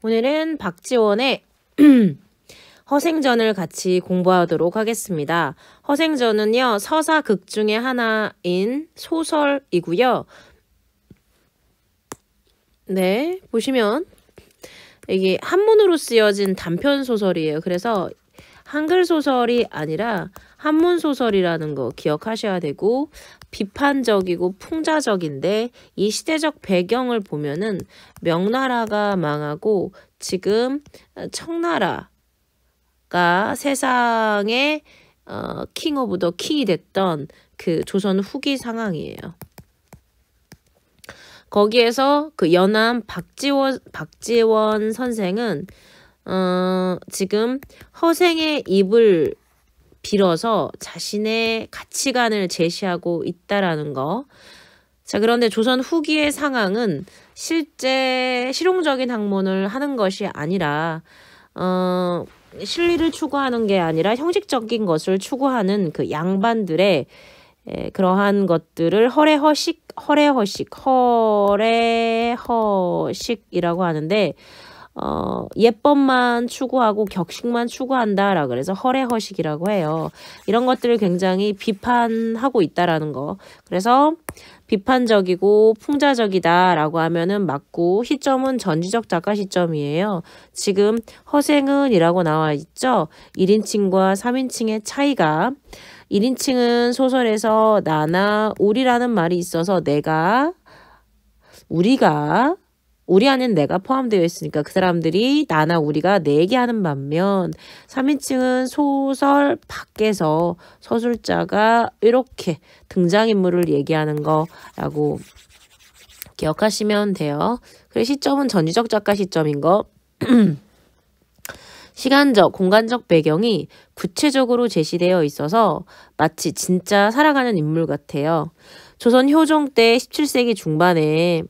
오늘은 박지원의 허생전을 같이 공부하도록 하겠습니다. 허생전은요, 서사극 중의 하나인 소설이고요. 네, 보시면 이게 한문으로 쓰여진 단편 소설이에요. 그래서 한글 소설이 아니라 한문 소설이라는 거 기억하셔야 되고, 비판적이고 풍자적인데 이 시대적 배경을 보면은 명나라가 망하고 지금 청나라가 세상의 킹 오브 더 킹이 됐던 그 조선 후기 상황이에요. 거기에서 그 연암 박지원 선생은 지금 허생의 입을 빌어서 자신의 가치관을 제시하고 있다라는 거. 자, 그런데 조선 후기의 상황은 실제 실용적인 학문을 하는 것이 아니라 실리를 추구하는 게 아니라 형식적인 것을 추구하는 그 양반들의 그러한 것들을 허례허식이라고 하는데 예법만 추구하고 격식만 추구한다라 그래서 허례허식이라고 해요. 이런 것들을 굉장히 비판하고 있다라는 거. 그래서 비판적이고 풍자적이다라고 하면은 맞고, 시점은 전지적 작가 시점이에요. 지금 허생은이라고 나와 있죠. 1인칭과 3인칭의 차이가, 1인칭은 소설에서 나나 우리라는 말이 있어서 우리 안엔 내가 포함되어 있으니까 그 사람들이 나나 우리가 내 얘기하는 반면, 3인칭은 소설 밖에서 서술자가 이렇게 등장인물을 얘기하는 거라고 기억하시면 돼요. 그래서 시점은 전지적 작가 시점인 거. 시간적, 공간적 배경이 구체적으로 제시되어 있어서 마치 진짜 살아가는 인물 같아요. 조선 효종 때 17세기 중반에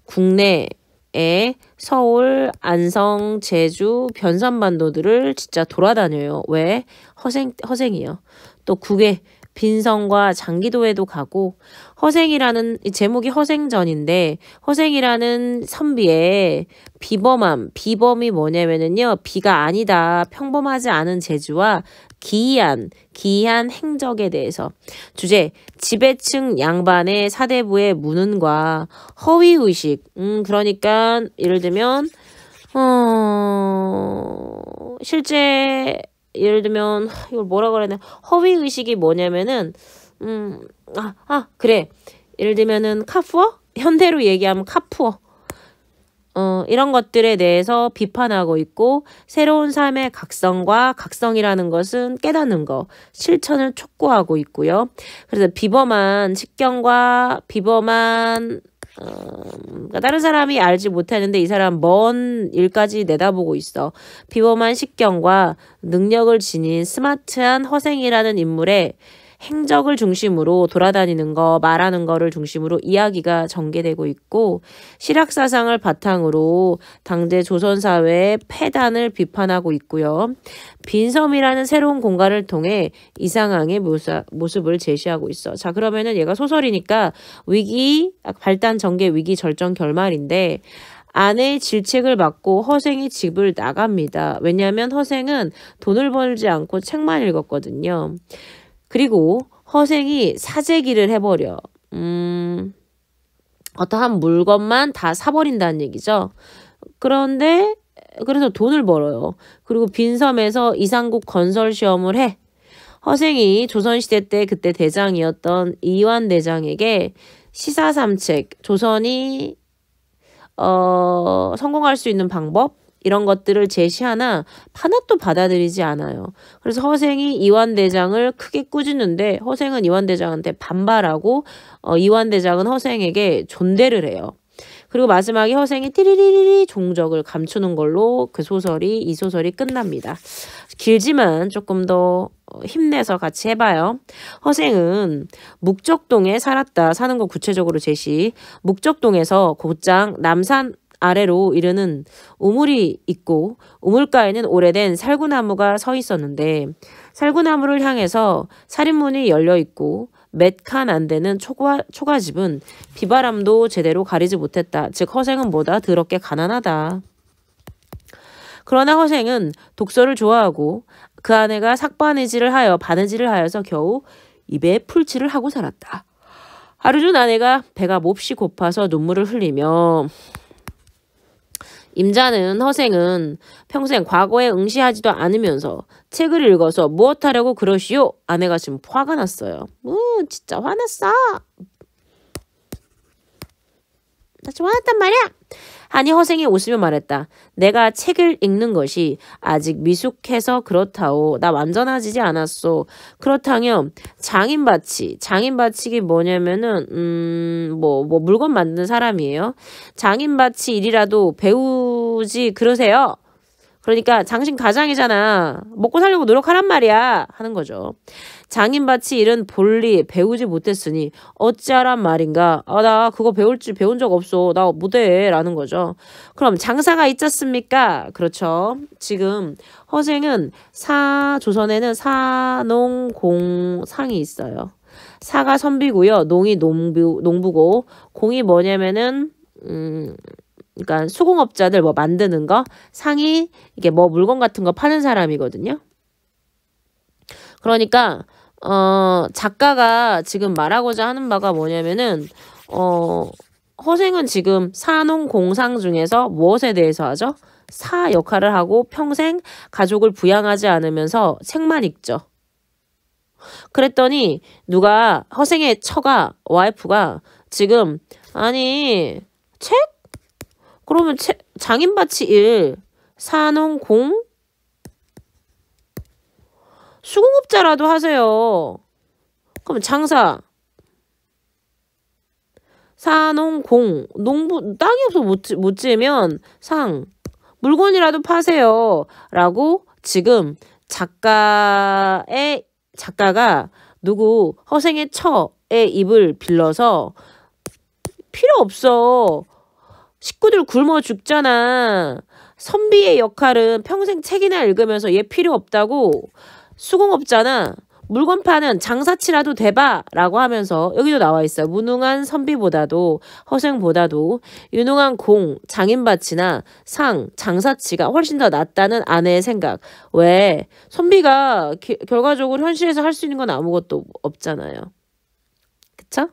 국내에 서울, 안성, 제주, 변산반도들을 진짜 돌아다녀요. 왜? 허생이요. 또 국외 빈성과 장기도에도 가고, 허생이라는 제목이 허생전인데, 허생이라는 선비의 비범이 뭐냐면은요, 비가 아니다, 평범하지 않은 재주와 기이한 행적에 대해서. 주제, 지배층 양반의 사대부의 무능과 허위의식. 그러니까 예를 들면 실제 예를 들면 이걸 뭐라 그래야 되나, 허위의식이 뭐냐면은 그래, 예를 들면은 카푸어? 현대로 얘기하면 카푸어. 이런 것들에 대해서 비판하고 있고, 새로운 삶의 각성이라는 것은 깨닫는 거, 실천을 촉구하고 있고요. 그래서 비범한 식견과 그러니까 다른 사람이 알지 못하는데 이 사람 먼 일까지 내다보고 있어. 비범한 식견과 능력을 지닌 스마트한 허생이라는 인물의 행적을 중심으로 돌아다니는 거, 말하는 거를 중심으로 이야기가 전개되고 있고, 실학사상을 바탕으로 당대 조선사회의 폐단을 비판하고 있고요. 빈섬이라는 새로운 공간을 통해 이 상황의 모습을 제시하고 있어. 자, 그러면은 얘가 소설이니까 위기, 발단, 전개, 위기, 절정, 결말인데, 아내의 질책을 받고 허생이 집을 나갑니다. 왜냐하면 허생은 돈을 벌지 않고 책만 읽었거든요. 그리고 허생이 사재기를 해버려. 어떠한 물건만 다 사버린다는 얘기죠. 그래서 돈을 벌어요. 그리고 빈섬에서 이상국 건설 시험을 해. 허생이 조선시대 때 그때 대장이었던 이완대장에게 시사삼책, 조선이 성공할 수 있는 방법, 이런 것들을 제시하나 하나도 받아들이지 않아요. 그래서 허생이 이완대장을 크게 꾸짖는데 허생은 이완대장한테 반발하고 이완대장은 허생에게 존대를 해요. 그리고 마지막에 허생이 띠리리리 종적을 감추는 걸로 이 소설이 끝납니다. 길지만 조금 더 힘내서 같이 해봐요. 허생은 묵적동에 사는 거 구체적으로 제시. 묵적동에서 곧장 남산 아래로 이르는 우물이 있고, 우물가에는 오래된 살구나무가 서 있었는데, 살구나무를 향해서 살인문이 열려 있고 몇 칸 안 되는 초가집은 비바람도 제대로 가리지 못했다. 즉 허생은 뭐다? 더럽게 가난하다. 그러나 허생은 독서를 좋아하고 그 아내가 삭바느질을 하여 바느질을 하여서 겨우 입에 풀칠을 하고 살았다. 하루 중 아내가 배가 몹시 고파서 눈물을 흘리며 임자는 허생은 평생 과거에 응시하지도 않으면서 책을 읽어서 무엇하려고 그러시오? 아내가 지금 화가 났어요. 진짜 화났어. 나 지금 화났단 말이야. 하니 허생이 웃으며 말했다. 내가 책을 읽는 것이 아직 미숙해서 그렇다오. 나 완전하지 않았소. 그렇다면 장인바치기 뭐냐면은 뭐 물건 만드는 사람이에요. 장인바치 일이라도 배우지 그러세요. 그러니까 당신 가장이잖아. 먹고 살려고 노력하란 말이야. 하는 거죠. 장인바치 일은 본리 배우지 못했으니 어찌하란 말인가. 나 그거 배운 적 없어. 나 못해. 라는 거죠. 그럼 장사가 있지 않습니까? 그렇죠. 지금 허생은 조선에는 사농공상이 있어요. 사가 선비고요. 농이 농부고 공이 뭐냐면은 그러니까 수공업자들 뭐 만드는 거, 상이 이게 뭐 물건 같은 거 파는 사람이거든요. 그러니까 작가가 지금 말하고자 하는 바가 뭐냐면은 허생은 지금 사농공상 중에서 무엇에 대해서 하죠? 사 역할을 하고 평생 가족을 부양하지 않으면서 책만 읽죠. 그랬더니 누가 허생의 와이프가 지금 아니 책? 그러면 장인바치 일, 사농공, 수공업자라도 하세요. 그럼 장사, 사농공, 농부, 땅이 없어 못 지으면 물건이라도 파세요. 라고 지금 작가가 허생의 처의 입을 빌려서 필요 없어. 식구들 굶어 죽잖아. 선비의 역할은 평생 책이나 읽으면서 얘 필요 없다고. 수공업자나 물건 파는 장사치라도 대봐 라고 하면서 여기도 나와 있어요. 무능한 선비보다도 허생보다도 유능한 장인바치나 장사치가 훨씬 더 낫다는 아내의 생각. 왜? 선비가 결과적으로 현실에서 할 수 있는 건 아무것도 없잖아요. 그쵸?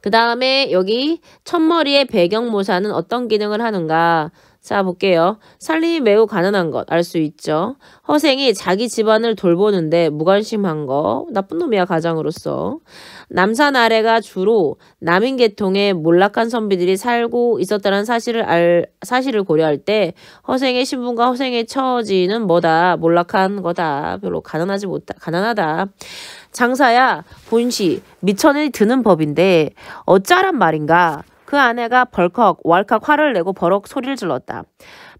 그 다음에 여기 첫머리의 배경모사는 어떤 기능을 하는가? 자, 볼게요. 살림이 매우 가난한 것 알 수 있죠. 허생이 자기 집안을 돌보는데 무관심한 거. 나쁜 놈이야, 가장으로서. 남산 아래가 주로 남인 계통의 몰락한 선비들이 살고 있었다는 사실을 고려할 때 허생의 신분과 허생의 처지는 뭐다? 몰락한 거다. 별로 가난하다. 장사야 본시 미천이 드는 법인데 어쩌란 말인가. 그 아내가 벌컥 왈칵 화를 내고 버럭 소리를 질렀다.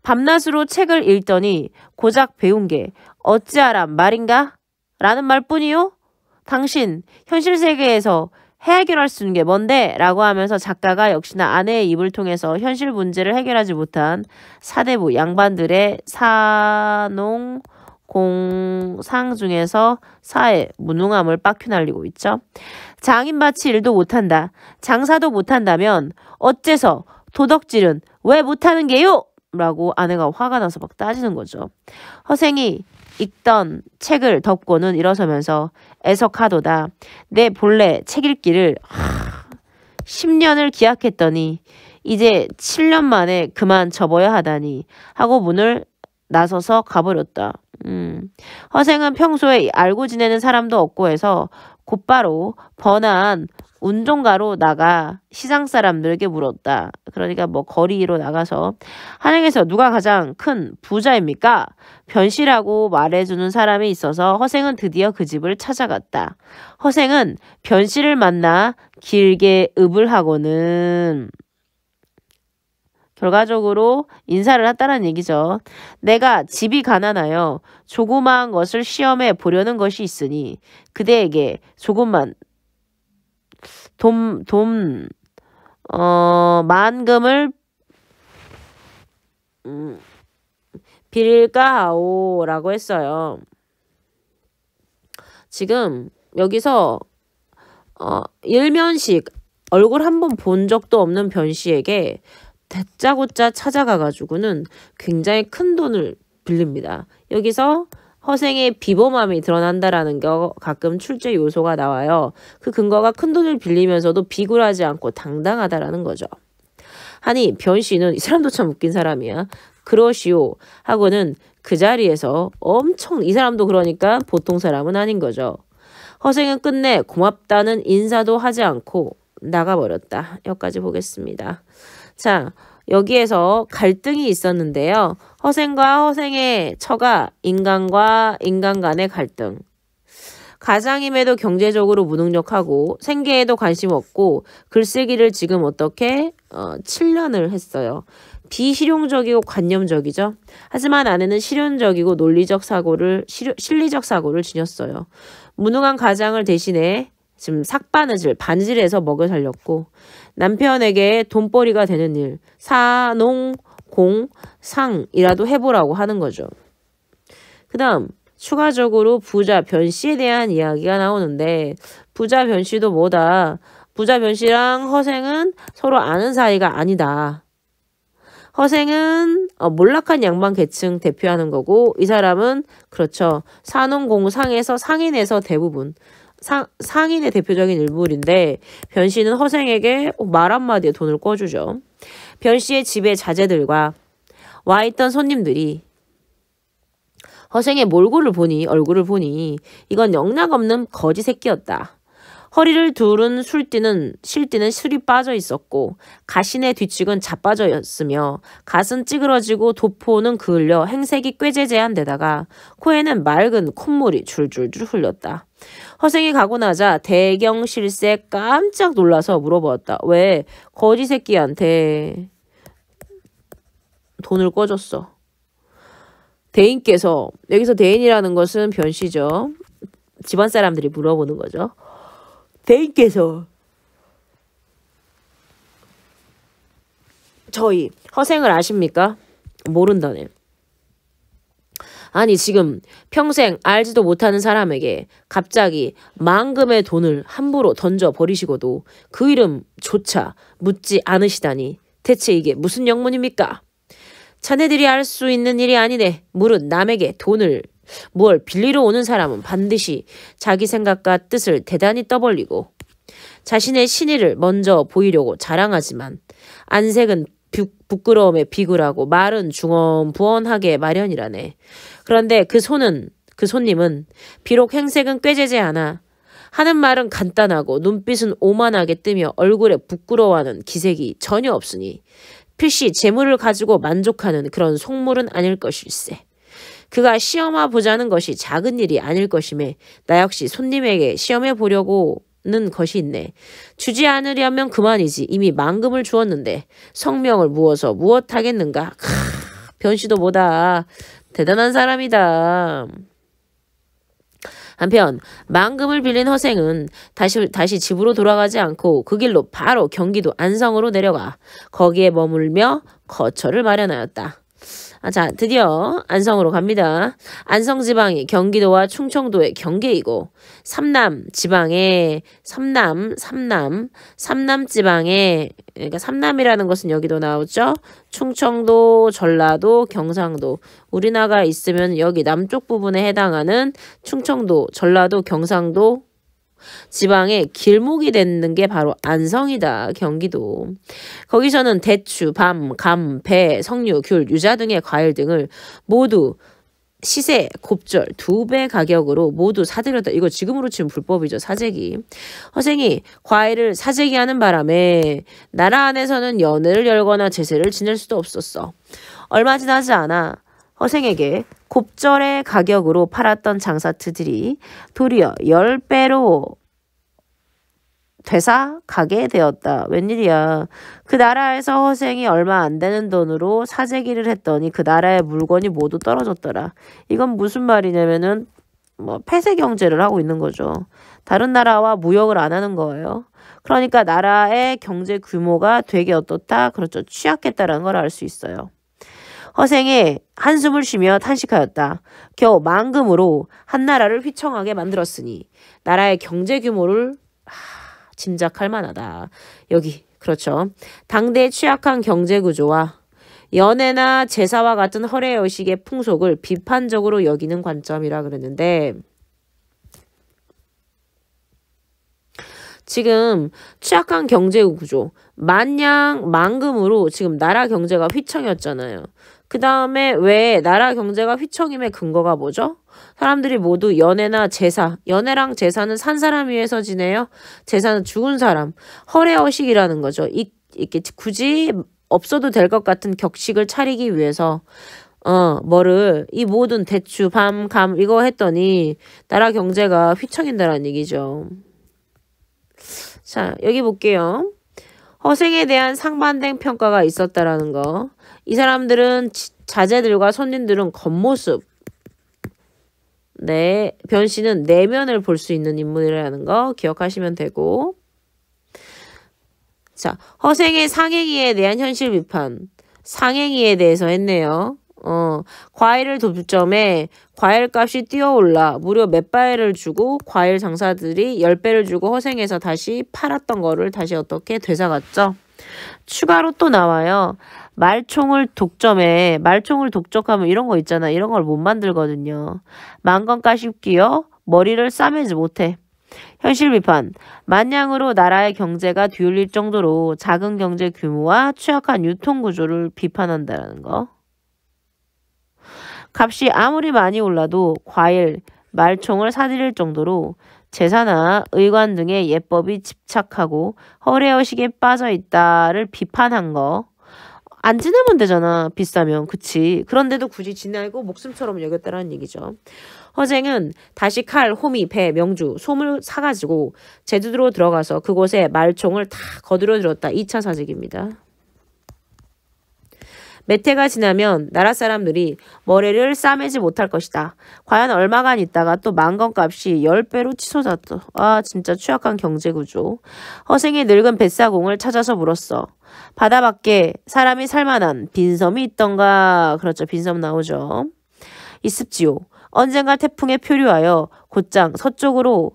밤낮으로 책을 읽더니 고작 배운 게 어찌하란 말인가? 라는 말뿐이요? 당신 현실 세계에서 해결할 수 있는 게 뭔데? 라고 하면서 작가가 역시나 아내의 입을 통해서 현실 문제를 해결하지 못한 사대부 양반들의 사농공상 중에서 사의 무능함을 빡큐 날리고 있죠. 장인바치 일도 못한다. 장사도 못한다면 어째서 도덕질은 왜 못하는 게요? 라고 아내가 화가 나서 막 따지는 거죠. 허생이 읽던 책을 덮고는 일어서면서 애석하도다. 내 본래 책 읽기를 10년을 기약했더니 이제 7년 만에 그만 접어야 하다니 하고 문을 나서서 가버렸다. 허생은 평소에 알고 지내는 사람도 없고 해서 곧바로 번화한 운종가로 나가 시장 사람들에게 물었다. 그러니까 뭐 거리로 나가서 한양에서 누가 가장 큰 부자입니까? 변씨라고 말해주는 사람이 있어서 허생은 드디어 그 집을 찾아갔다. 허생은 변씨를 만나 길게 읍을 하고는 결과적으로 인사를 했다는 얘기죠. 내가 집이 가난하여 조그마한 것을 시험해 보려는 것이 있으니 그대에게 조금만 만금을 빌까하오 라고 했어요. 지금 여기서 일면식 얼굴 한 번 본 적도 없는 변씨에게 다짜고짜 찾아가가지고는 굉장히 큰 돈을 빌립니다. 여기서 허생의 비범함이 드러난다라는 게 가끔 출제 요소가 나와요. 그 근거가 큰 돈을 빌리면서도 비굴하지 않고 당당하다라는 거죠. 하니 변씨는 이 사람도 참 웃긴 사람이야. 그러시오 하고는 그 자리에서 엄청 이 사람도 그러니까 보통 사람은 아닌 거죠. 허생은 끝내 고맙다는 인사도 하지 않고 나가버렸다. 여기까지 보겠습니다. 자, 여기에서 갈등이 있었는데요. 허생과 허생의 처가 인간과 인간 간의 갈등. 가장임에도 경제적으로 무능력하고 생계에도 관심 없고 글쓰기를 지금 어떻게 7년을 했어요. 비실용적이고 관념적이죠. 하지만 아내는 실용적이고 논리적 사고를 실리적 사고를 지녔어요. 무능한 가장을 대신해 지금 삭바느질 바느질해서 먹여 살렸고 남편에게 돈벌이가 되는 일 사농 공 상이라도 해보라고 하는 거죠. 그 다음 추가적으로 부자 변씨에 대한 이야기가 나오는데 부자 변씨도 뭐다. 부자 변씨랑 허생은 서로 아는 사이가 아니다. 허생은 몰락한 양반 계층 대표하는 거고 이 사람은 그렇죠. 산업공상에서 상인에서 대부분 상인의 대표적인 인물인데 변씨는 허생에게 말 한마디에 돈을 꿔주죠. 변씨의 집에 자제들과 와있던 손님들이 허생의 얼굴을 보니 이건 영락없는 거지 새끼였다. 허리를 두른 실띠는 술이 빠져 있었고 가신의 뒤축은 자빠져였으며 갓은 찌그러지고 도포는 그을려 행색이 꾀재재한 데다가 코에는 맑은 콧물이 줄줄줄 흘렸다. 허생이 가고 나자 대경실세 깜짝 놀라서 물어보았다. 왜 거지 새끼한테 돈을 꿔줬어? 대인께서 여기서 대인이라는 것은 변씨죠. 집안 사람들이 물어보는 거죠. 대인께서 저희 허생을 아십니까? 모른다네. 아니 지금 평생 알지도 못하는 사람에게 갑자기 만금의 돈을 함부로 던져버리시고도 그 이름조차 묻지 않으시다니 대체 이게 무슨 영문입니까? 자네들이 알 수 있는 일이 아니네. 물은 남에게 돈을 뭘 빌리러 오는 사람은 반드시 자기 생각과 뜻을 대단히 떠벌리고 자신의 신의를 먼저 보이려고 자랑하지만 안색은 부끄러움에 비굴하고 말은 중언부언하게 마련이라네. 그런데 그 손님은 비록 행색은 꾀재재하나 하는 말은 간단하고 눈빛은 오만하게 뜨며 얼굴에 부끄러워하는 기색이 전혀 없으니 필시 재물을 가지고 만족하는 그런 속물은 아닐 것일세. 그가 시험해 보자는 것이 작은 일이 아닐 것임에 나 역시 손님에게 시험해 보려고는 것이 있네. 주지 않으려면 그만이지. 이미 만금을 주었는데 성명을 무어서 무엇하겠는가. 변씨도 뭐다. 대단한 사람이다. 한편 만금을 빌린 허생은 다시 집으로 돌아가지 않고 그 길로 바로 경기도 안성으로 내려가 거기에 머물며 거처를 마련하였다. 자, 드디어 안성으로 갑니다. 안성 지방이 경기도와 충청도의 경계이고 삼남 지방의 삼남 지방의 그러니까 삼남이라는 것은 여기도 나오죠. 충청도, 전라도, 경상도. 우리나라가 있으면 여기 남쪽 부분에 해당하는 충청도, 전라도, 경상도 지방의 길목이 되는 게 바로 안성이다. 경기도. 거기서는 대추, 밤, 감, 배, 석류, 귤, 유자 등의 과일 등을 모두 시세 곱절 2배 가격으로 모두 사들였다. 이거 지금으로 치면 불법이죠. 사재기. 허생이 과일을 사재기하는 바람에 나라 안에서는 연회를 열거나 제세를 지낼 수도 없었어. 얼마 지나지 않아 허생에게 곱절의 가격으로 팔았던 장사트들이 도리어 10배로 되사가게 되었다. 웬일이야. 그 나라에서 허생이 얼마 안 되는 돈으로 사재기를 했더니 그 나라의 물건이 모두 떨어졌더라. 이건 무슨 말이냐면은 폐쇄 경제를 하고 있는 거죠. 다른 나라와 무역을 안 하는 거예요. 그러니까 나라의 경제 규모가 되게 어떻다? 그렇죠. 취약했다라는 걸 알 수 있어요. 허생이 한숨을 쉬며 탄식하였다. 겨우 만금으로 한 나라를 휘청하게 만들었으니 나라의 경제 규모를 짐작할 만하다. 여기 그렇죠. 당대의 취약한 경제구조와 연애나 제사와 같은 허례의식의 풍속을 비판적으로 여기는 관점이라 그랬는데 지금 취약한 경제구조, 만양 만금으로 지금 나라 경제가 휘청였잖아요. 그 다음에 왜 나라 경제가 휘청임의 근거가 뭐죠? 사람들이 모두 연애나 제사, 연애랑 제사는 산 사람 위해서 지내요. 제사는 죽은 사람, 허례허식이라는 거죠. 이렇게 굳이 없어도 될 것 같은 격식을 차리기 위해서 이 모든 대추, 밤, 감 이거 했더니 나라 경제가 휘청인다라는 얘기죠. 자, 여기 볼게요. 허생에 대한 상반된 평가가 있었다라는 거. 이 사람들은 자제들과 손님들은 겉모습, 네, 변씨는 내면을 볼 수 있는 인물이라는 거 기억하시면 되고. 자, 허생의 상행위에 대한 현실 비판. 상행위에 대해서 했네요. 과일을 도점에 과일값이 뛰어올라 무려 몇 배를 주고 과일 장사들이 10배를 주고 허생에서 다시 팔았던 거를 다시 어떻게 되살았죠. 추가로 또 나와요. 말총을 독점하면 이런 거 있잖아. 이런 걸 못 만들거든요. 만건가시 끼어 머리를 싸매지 못해. 현실 비판. 만냥으로 나라의 경제가 뒤울릴 정도로 작은 경제 규모와 취약한 유통 구조를 비판한다는 거. 값이 아무리 많이 올라도 과일, 말총을 사들일 정도로 제사나 의관 등의 예법이 집착하고 허례허식에 빠져있다를 비판한 거. 안 지내면 되잖아. 비싸면. 그치. 그런데도 굳이 지내고 목숨처럼 여겼다라는 얘기죠. 허생은 다시 칼, 호미, 배, 명주, 솜을 사가지고 제주도로 들어가서 그곳에 말총을 다 거들어들였다. 2차 사직입니다. 몇 해가 지나면 나라 사람들이 머리를 싸매지 못할 것이다. 과연 얼마간 있다가 또 만건값이 10배로 치솟았다. 아, 진짜 취약한 경제구조. 허생이 늙은 뱃사공을 찾아서 물었어. 바다 밖에 사람이 살만한 빈섬이 있던가. 그렇죠. 빈섬 나오죠. 있습지요. 언젠가 태풍에 표류하여 곧장 서쪽으로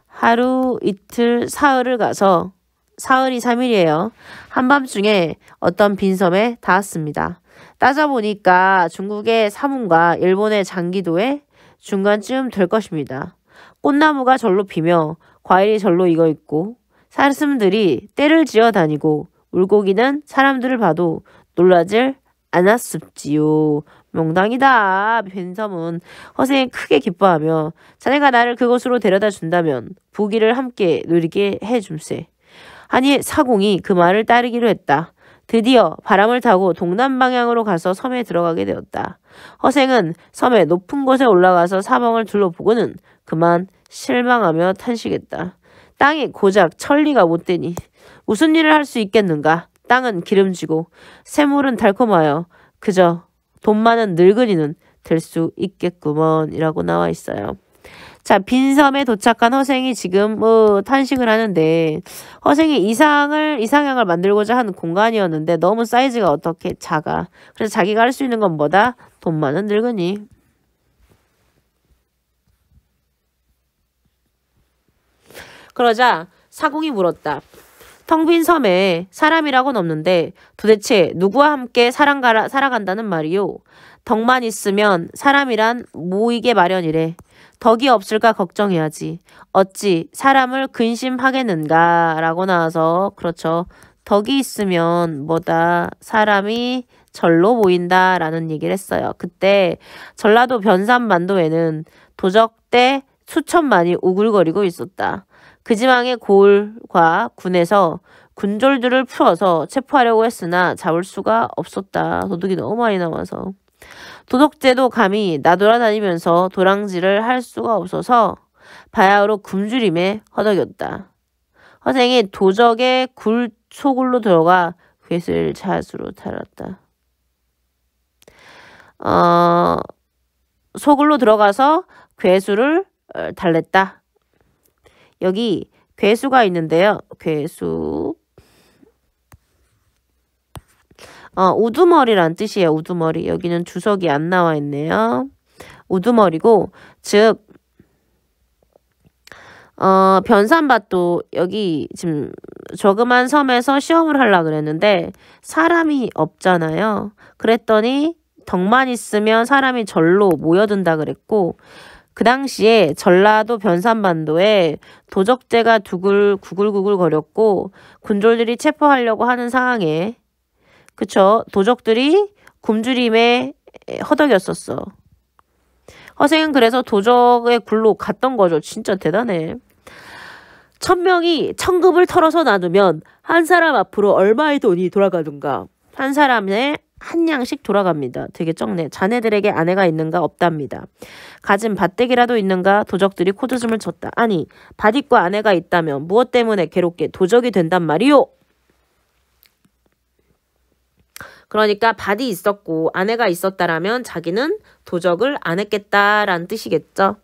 하루 이틀 사흘을 가서 사흘이 3일이에요. 한밤중에 어떤 빈섬에 닿았습니다. 따져보니까 중국의 사문과 일본의 장기도의 중간쯤 될 것입니다. 꽃나무가 절로 피며 과일이 절로 익어있고 사슴들이 떼를 지어 다니고 물고기는 사람들을 봐도 놀라질 않았습지요. 명당이다. 빈섬은 허생이 크게 기뻐하며 자네가 나를 그곳으로 데려다 준다면 부귀를 함께 누리게 해줌세. 하니 사공이 그 말을 따르기로 했다. 드디어 바람을 타고 동남 방향으로 가서 섬에 들어가게 되었다. 허생은 섬의 높은 곳에 올라가서 사방을 둘러보고는 그만 실망하며 탄식했다. 땅이 고작 천리가 못 되니 무슨 일을 할 수 있겠는가. 땅은 기름지고 샘물은 달콤하여 그저 돈 많은 늙은이는 될 수 있겠구먼 이라고 나와 있어요. 자, 빈섬에 도착한 허생이 지금 탄식을 하는데 허생이 이상향을 만들고자 하는 공간이었는데 너무 사이즈가 어떻게 작아. 그래서 자기가 할 수 있는 건 뭐다? 돈 많은 늙은이. 그러자 사공이 물었다. 텅 빈 섬에 사람이라고는 없는데 도대체 누구와 함께 살아간다는 말이요. 덕만 있으면 사람이란 모이게 마련이래. 덕이 없을까 걱정해야지. 어찌 사람을 근심하겠는가 라고 나와서 그렇죠. 덕이 있으면 뭐다 사람이 절로 모인다 라는 얘기를 했어요. 그때 전라도 변산반도에는 도적대 수천만이 우글거리고 있었다. 그 지방의 고을과 군에서 군졸들을 풀어서 체포하려고 했으나 잡을 수가 없었다. 도둑이 너무 많이 나와서. 도덕제도 감히 나돌아다니면서 도랑질을 할 수가 없어서 바야흐로 굶주림에 허덕였다. 허생이 도적의 굴 소굴로 들어가 괴수를 자수로 달았다. 소굴로 들어가서 괴수를 달랬다. 여기 괴수가 있는데요. 괴수. 우두머리란 뜻이에요. 우두머리. 여기는 주석이 안 나와 있네요. 우두머리고 즉 변산밭도 여기 지금 조그만 섬에서 시험을 하려고 그랬는데 사람이 없잖아요. 그랬더니 덕만 있으면 사람이 절로 모여든다 그랬고 그 당시에 전라도 변산반도에 도적대가 구글구글 거렸고 군졸들이 체포하려고 하는 상황에 그쵸? 도적들이 굶주림에 허덕였었어. 허생은 그래서 도적의 굴로 갔던 거죠. 진짜 대단해. 1000명이 천급을 털어서 나누면 한 사람 앞으로 얼마의 돈이 돌아가는가? 한 사람에 한 양씩 돌아갑니다. 되게 적네. 자네들에게 아내가 있는가? 없답니다. 가진 밭대기라도 있는가? 도적들이 코웃음을 쳤다. 아니, 밭 있고 아내가 있다면 무엇 때문에 괴롭게 도적이 된단 말이오? 그러니까 밭이 있었고 아내가 있었다라면 자기는 도적을 안 했겠다라는 뜻이겠죠.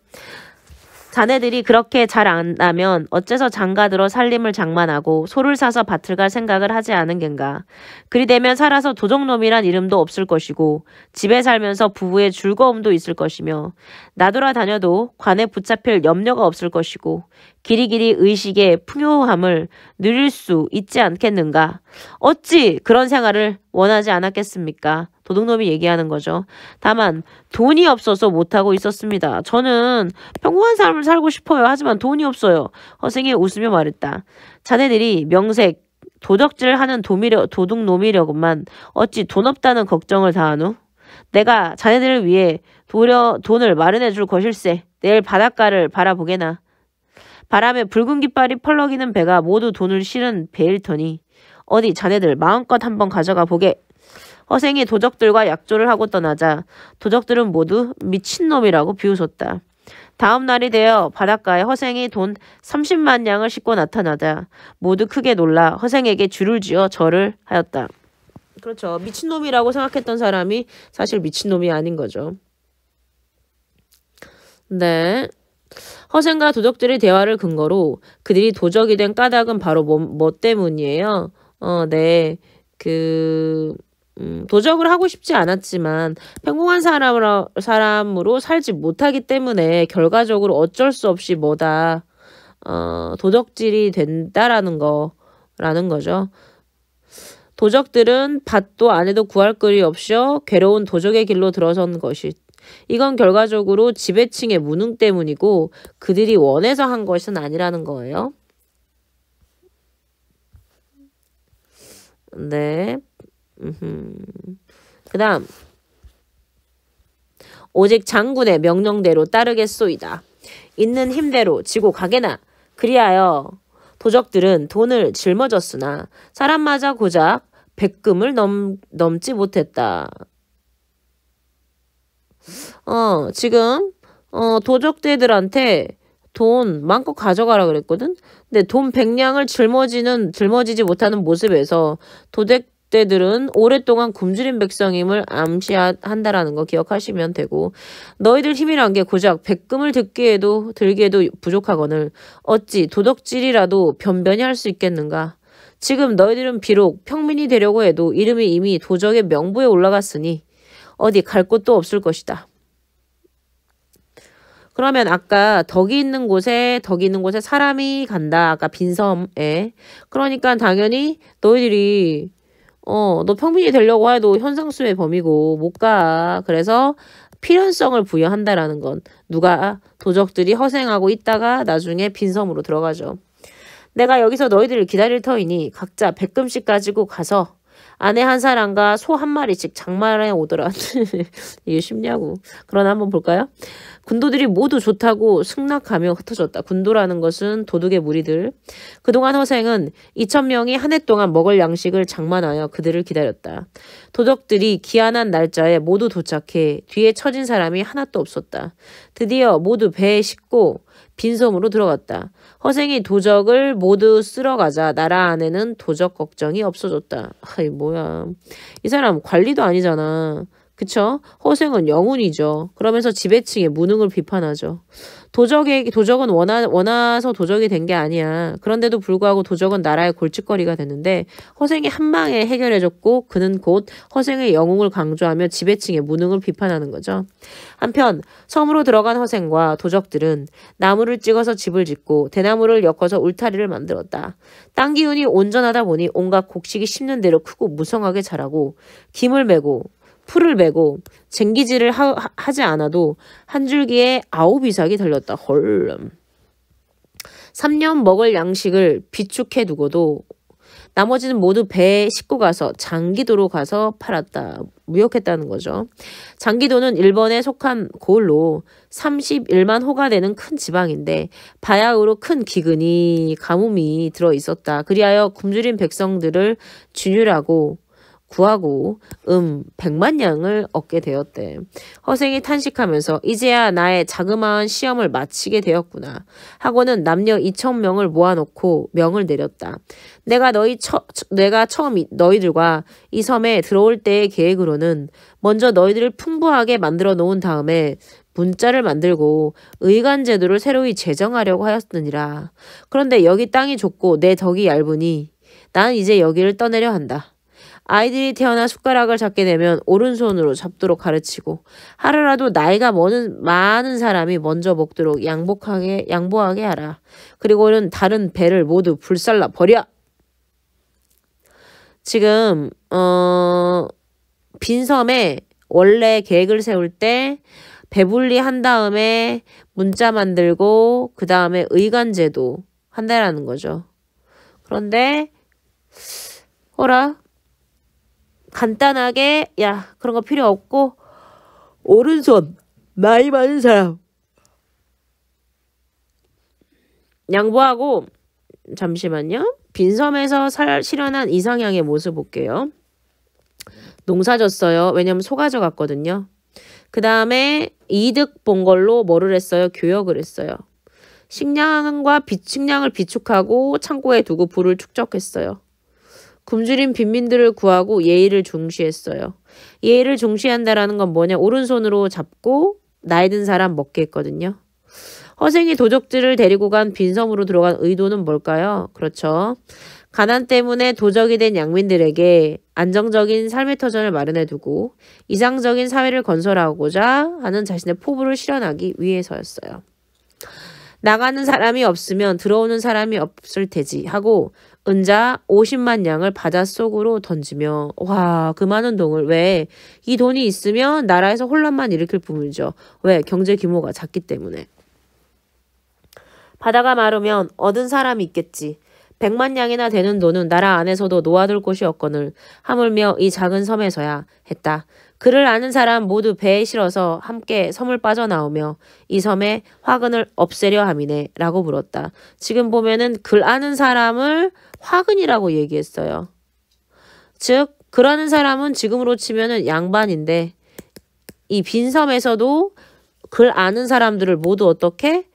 자네들이 그렇게 잘 안다면 어째서 장가들어 살림을 장만하고 소를 사서 밭을 갈 생각을 하지 않은 겐가. 그리 되면 살아서 도적놈이란 이름도 없을 것이고 집에 살면서 부부의 즐거움도 있을 것이며 나돌아다녀도 관에 붙잡힐 염려가 없을 것이고 길이길이 의식의 풍요함을 누릴 수 있지 않겠는가. 어찌 그런 생활을 원하지 않았겠습니까? 도둑놈이 얘기하는 거죠. 다만 돈이 없어서 못하고 있었습니다. 저는 평범한 삶을 살고 싶어요. 하지만 돈이 없어요. 허생이 웃으며 말했다. 자네들이 명색 도적질을 하는 도둑놈이려고만 어찌 돈 없다는 걱정을 다하누? 내가 자네들을 위해 돈을 마련해 줄 것일세. 내일 바닷가를 바라보게나. 바람에 붉은 깃발이 펄럭이는 배가 모두 돈을 실은 배일 터니 어디 자네들 마음껏 한번 가져가 보게. 허생이 도적들과 약조를 하고 떠나자 도적들은 모두 미친놈이라고 비웃었다. 다음 날이 되어 바닷가에 허생이 돈 30만 양을 싣고 나타나자 모두 크게 놀라 허생에게 줄을 쥐어 절을 하였다. 그렇죠. 미친놈이라고 생각했던 사람이 사실 미친놈이 아닌 거죠. 네. 허생과 도적들의 대화를 근거로 그들이 도적이 된 까닭은 바로 뭐 때문이에요? 네. 도적을 하고 싶지 않았지만 평범한 사람으로 살지 못하기 때문에 결과적으로 어쩔 수 없이 도적질이 된다라는 거죠. 도적들은 밭도 아내도 구할 거리 없이 괴로운 도적의 길로 들어선 것이 이건 결과적으로 지배층의 무능 때문이고 그들이 원해서 한 것은 아니라는 거예요. 네. 그 다음 오직 장군의 명령대로 따르겠소이다. 있는 힘대로 지고 가게나. 그리하여 도적들은 돈을 짊어졌으나 사람마저 고작 100금을 넘지 못했다. 지금 도적대들한테 돈 마음껏 가져가라 그랬거든. 근데 돈 100냥을 짊어지지 못하는 모습에서 도적대들은 오랫동안 굶주린 백성임을 암시한다라는 거 기억하시면 되고 너희들 힘이란 게 고작 100금을 들기에도 부족하거늘 어찌 도적질이라도 변변히 할 수 있겠는가. 지금 너희들은 비록 평민이 되려고 해도 이름이 이미 도적의 명부에 올라갔으니 어디 갈 곳도 없을 것이다. 그러면 아까 덕이 있는 곳에 사람이 간다. 아까 빈섬에. 그러니까 당연히 너희들이 너 평민이 되려고 해도 현상수의 범이고 못 가. 그래서 필연성을 부여한다라는 건 누가 도적들이 허생하고 있다가 나중에 빈섬으로 들어가죠. 내가 여기서 너희들을 기다릴 터이니 각자 100금씩 가지고 가서 아내 한 사람과 소 한 마리씩 장만해 오더라. 이게 쉽냐고. 그러나 한번 볼까요? 군도들이 모두 좋다고 승낙하며 흩어졌다. 군도라는 것은 도둑의 무리들. 그동안 허생은 2000명이 한 해 동안 먹을 양식을 장만하여 그들을 기다렸다. 도적들이 기한한 날짜에 모두 도착해 뒤에 처진 사람이 하나도 없었다. 드디어 모두 배에 싣고 빈섬으로 들어갔다. 허생이 도적을 모두 쓸어가자 나라 안에는 도적 걱정이 없어졌다. 아이 뭐야. 이 사람 관리도 아니잖아. 그쵸? 허생은 영운이죠. 그러면서 지배층의 무능을 비판하죠. 도적은 원해서 도적이 된 게 아니야. 그런데도 불구하고 도적은 나라의 골칫거리가 됐는데 허생이 한 방에 해결해줬고 그는 곧 허생의 영웅을 강조하며 지배층의 무능을 비판하는 거죠. 한편 섬으로 들어간 허생과 도적들은 나무를 찍어서 집을 짓고 대나무를 엮어서 울타리를 만들었다. 땅 기운이 온전하다 보니 온갖 곡식이 심는 대로 크고 무성하게 자라고 김을 메고 풀을 메고 쟁기질을 하지 않아도 한 줄기에 9이삭이 달렸다. 헐. 3년 먹을 양식을 비축해 두고도 나머지는 모두 배에 싣고 가서 장기도로 가서 팔았다. 무역했다는 거죠. 장기도는 일본에 속한 고을로 31만 호가 되는 큰 지방인데 바야흐로 큰 기근이 가뭄이 들어 있었다. 그리하여 굶주린 백성들을 준율하고 구하고 100만 양을 얻게 되었대. 허생이 탄식하면서 이제야 나의 자그마한 시험을 마치게 되었구나 하고는 남녀 2,000명을 모아놓고 명을 내렸다. 내가 처음 너희들과 이 섬에 들어올 때의 계획으로는 먼저 너희들을 풍부하게 만들어 놓은 다음에 문자를 만들고 의관제도를 새로이 제정하려고 하였느니라. 그런데 여기 땅이 좁고 내 덕이 얇으니 나는 이제 여기를 떠내려 한다. 아이들이 태어나 숟가락을 잡게 되면 오른손으로 잡도록 가르치고 하루라도 나이가 많은 사람이 먼저 먹도록 양보하게 하라. 그리고는 다른 배를 모두 불살라 버려. 지금 빈섬에 원래 계획을 세울 때 배분리 한 다음에 문자 만들고 그 다음에 의관제도 한다라는 거죠. 그런데 어라? 간단하게 야 그런 거 필요 없고 오른손 나이 많은 사람 양보하고 잠시만요. 빈섬에서 실현한 이상향의 모습 볼게요. 농사 졌어요. 왜냐면 소 가져갔거든요. 그 다음에 이득 본 걸로 뭐를 했어요? 교역을 했어요. 식량을 비축하고 창고에 두고 부를 축적했어요. 굶주린 빈민들을 구하고 예의를 중시했어요. 예의를 중시한다라는 건 뭐냐? 오른손으로 잡고 나이 든 사람 먹게 했거든요. 허생이 도적들을 데리고 간 빈섬으로 들어간 의도는 뭘까요? 그렇죠. 가난 때문에 도적이 된 양민들에게 안정적인 삶의 터전을 마련해두고 이상적인 사회를 건설하고자 하는 자신의 포부를 실현하기 위해서였어요. 나가는 사람이 없으면 들어오는 사람이 없을 테지 하고 은자 50만 양을 바닷속으로 던지며 와, 그 많은 돈을 왜? 이 돈이 있으면 나라에서 혼란만 일으킬 뿐이죠. 왜? 경제 규모가 작기 때문에. 바다가 마르면 얻은 사람이 있겠지. 100만 양이나 되는 돈은 나라 안에서도 놓아둘 곳이 없거늘 하물며 이 작은 섬에서야 했다. 그를 아는 사람 모두 배에 실어서 함께 섬을 빠져나오며 이 섬의 화근을 없애려 함이네 라고 물었다. 지금 보면은 글 아는 사람을 화근이라고 얘기했어요. 즉 그러는 사람은 지금으로 치면은 양반인데 이 빈섬에서도 글 아는 사람들을 모두 어떻게?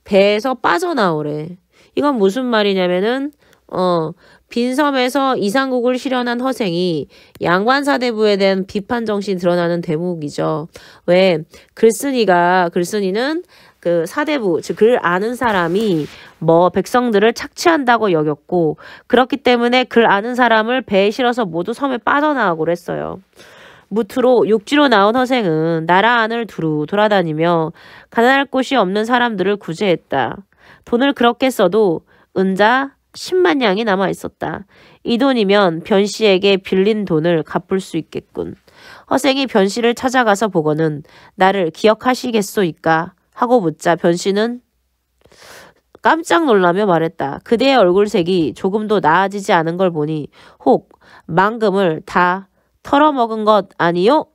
배에서 빠져나오래. 이건 무슨 말이냐면은 빈섬에서 이상국을 실현한 허생이 양반사대부에 대한 비판 정신이 드러나는 대목이죠. 왜? 글쓴이는 그 사대부, 즉 글 아는 사람이 백성들을 착취한다고 여겼고 그렇기 때문에 글 아는 사람을 배에 실어서 모두 섬에 빠져나가고 그랬어요. 무트로 육지로 나온 허생은 나라 안을 두루 돌아다니며 가난할 곳이 없는 사람들을 구제했다. 돈을 그렇게 써도 은자 10만 양이 남아 있었다. 이 돈이면 변씨에게 빌린 돈을 갚을 수 있겠군. 허생이 변씨를 찾아가서 보고는 나를 기억하시겠소이까 하고 묻자 변씨는 깜짝 놀라며 말했다. 그대의 얼굴색이 조금도 나아지지 않은 걸 보니 혹 망금을 다 털어먹은 것 아니요?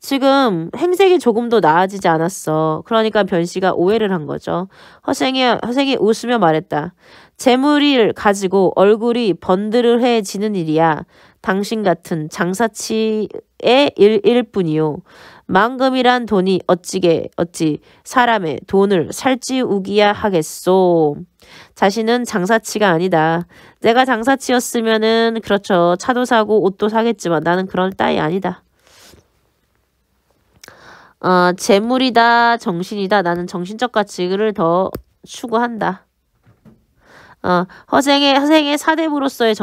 지금 행색이 조금도 나아지지 않았어. 그러니까 변씨가 오해를 한 거죠. 허생이 웃으며 말했다. 재물을 가지고 얼굴이 번드르해지는 일이야. 당신 같은 장사치의 일일 뿐이요. 망금이란 돈이 어찌 사람의 돈을 살찌우기야 하겠소. 자신은 장사치가 아니다. 내가 장사치였으면은 그렇죠. 차도 사고 옷도 사겠지만 나는 그런 따위 아니다. 재물이다, 정신이다. 나는 정신적 가치를 더 추구한다. 허생의 사대부로서의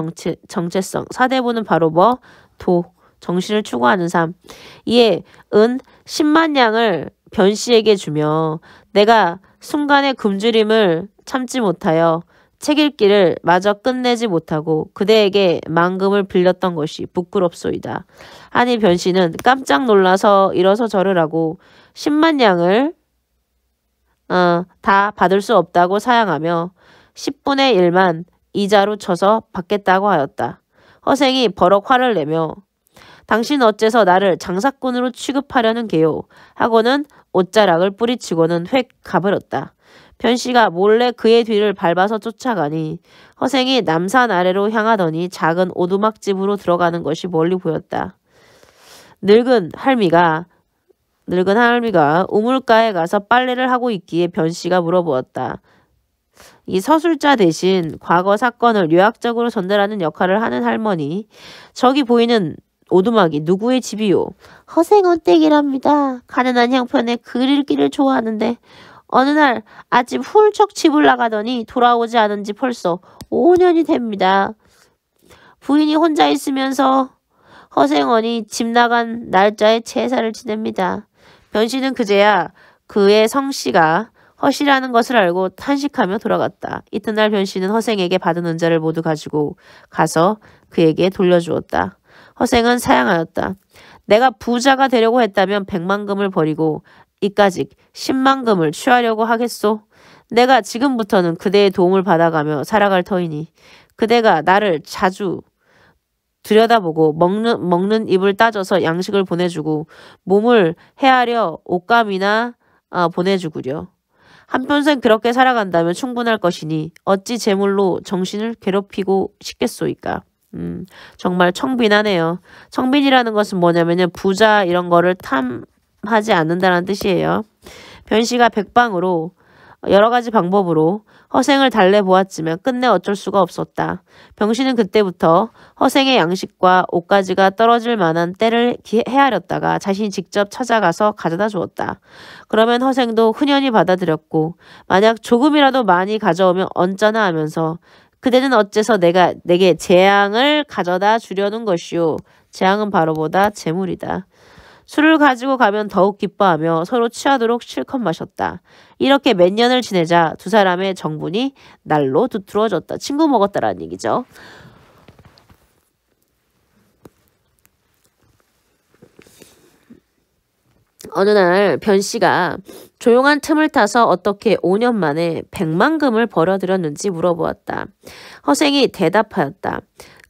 정체성. 사대부는 바로 뭐? 정신을 추구하는 삶. 이에 10만 양을 변씨에게 주며 내가 순간의 굶주림을 참지 못하여 책 읽기를 마저 끝내지 못하고 그대에게 만금을 빌렸던 것이 부끄럽소이다. 하니 변씨는 깜짝 놀라서 일어서 절을 하고 10만 양을 다 받을 수 없다고 사양하며 10분의 1만 이자로 쳐서 받겠다고 하였다. 허생이 버럭 화를 내며 당신 어째서 나를 장사꾼으로 취급하려는 게요? 하고는 옷자락을 뿌리치고는 획 가버렸다. 변씨가 몰래 그의 뒤를 밟아서 쫓아가니 허생이 남산 아래로 향하더니 작은 오두막집으로 들어가는 것이 멀리 보였다. 늙은 할미가 우물가에 가서 빨래를 하고 있기에 변씨가 물어보았다. 이 서술자 대신 과거 사건을 요약적으로 전달하는 역할을 하는 할머니. 저기 보이는 오두막이 누구의 집이요? 허생 언댁이랍니다. 가난한 형편에 글 읽기를 좋아하는데 어느 날 아침 훌쩍 집을 나가더니 돌아오지 않은 지 벌써 5년이 됩니다. 부인이 혼자 있으면서 허생언이 집 나간 날짜에 제사를 지냅니다. 변씨는 그제야 그의 성씨가 허씨라는 것을 알고 탄식하며 돌아갔다. 이튿날 변씨는 허생에게 받은 은자를 모두 가지고 가서 그에게 돌려주었다. 허생은 사양하였다. 내가 부자가 되려고 했다면 100만금을 버리고 이까짓 10만금을 취하려고 하겠소. 내가 지금부터는 그대의 도움을 받아가며 살아갈 터이니 그대가 나를 자주 들여다보고 먹는 입을 따져서 양식을 보내주고 몸을 헤아려 옷감이나 보내주구려. 한평생 그렇게 살아간다면 충분할 것이니 어찌 재물로 정신을 괴롭히고 싶겠소이까. 정말 청빈하네요. 청빈이라는 것은 뭐냐면요. 부자 이런 거를 탐하지 않는다는 뜻이에요. 변씨가 백방으로 여러 가지 방법으로 허생을 달래보았지만 끝내 어쩔 수가 없었다. 병씨는 그때부터 허생의 양식과 옷가지가 떨어질 만한 때를 헤아렸다가 자신이 직접 찾아가서 가져다 주었다. 그러면 허생도 흔연히 받아들였고 만약 조금이라도 많이 가져오면 언짢아 하면서 그대는 어째서 내게 재앙을 가져다 주려는 것이오. 재앙은 바로 보다 재물이다. 술을 가지고 가면 더욱 기뻐하며 서로 취하도록 실컷 마셨다. 이렇게 몇 년을 지내자 두 사람의 정분이 날로 두드러졌다. 친구 먹었다라는 얘기죠. 어느 날 변씨가 조용한 틈을 타서 어떻게 5년 만에 100만금을 벌어들였는지 물어보았다. 허생이 대답하였다.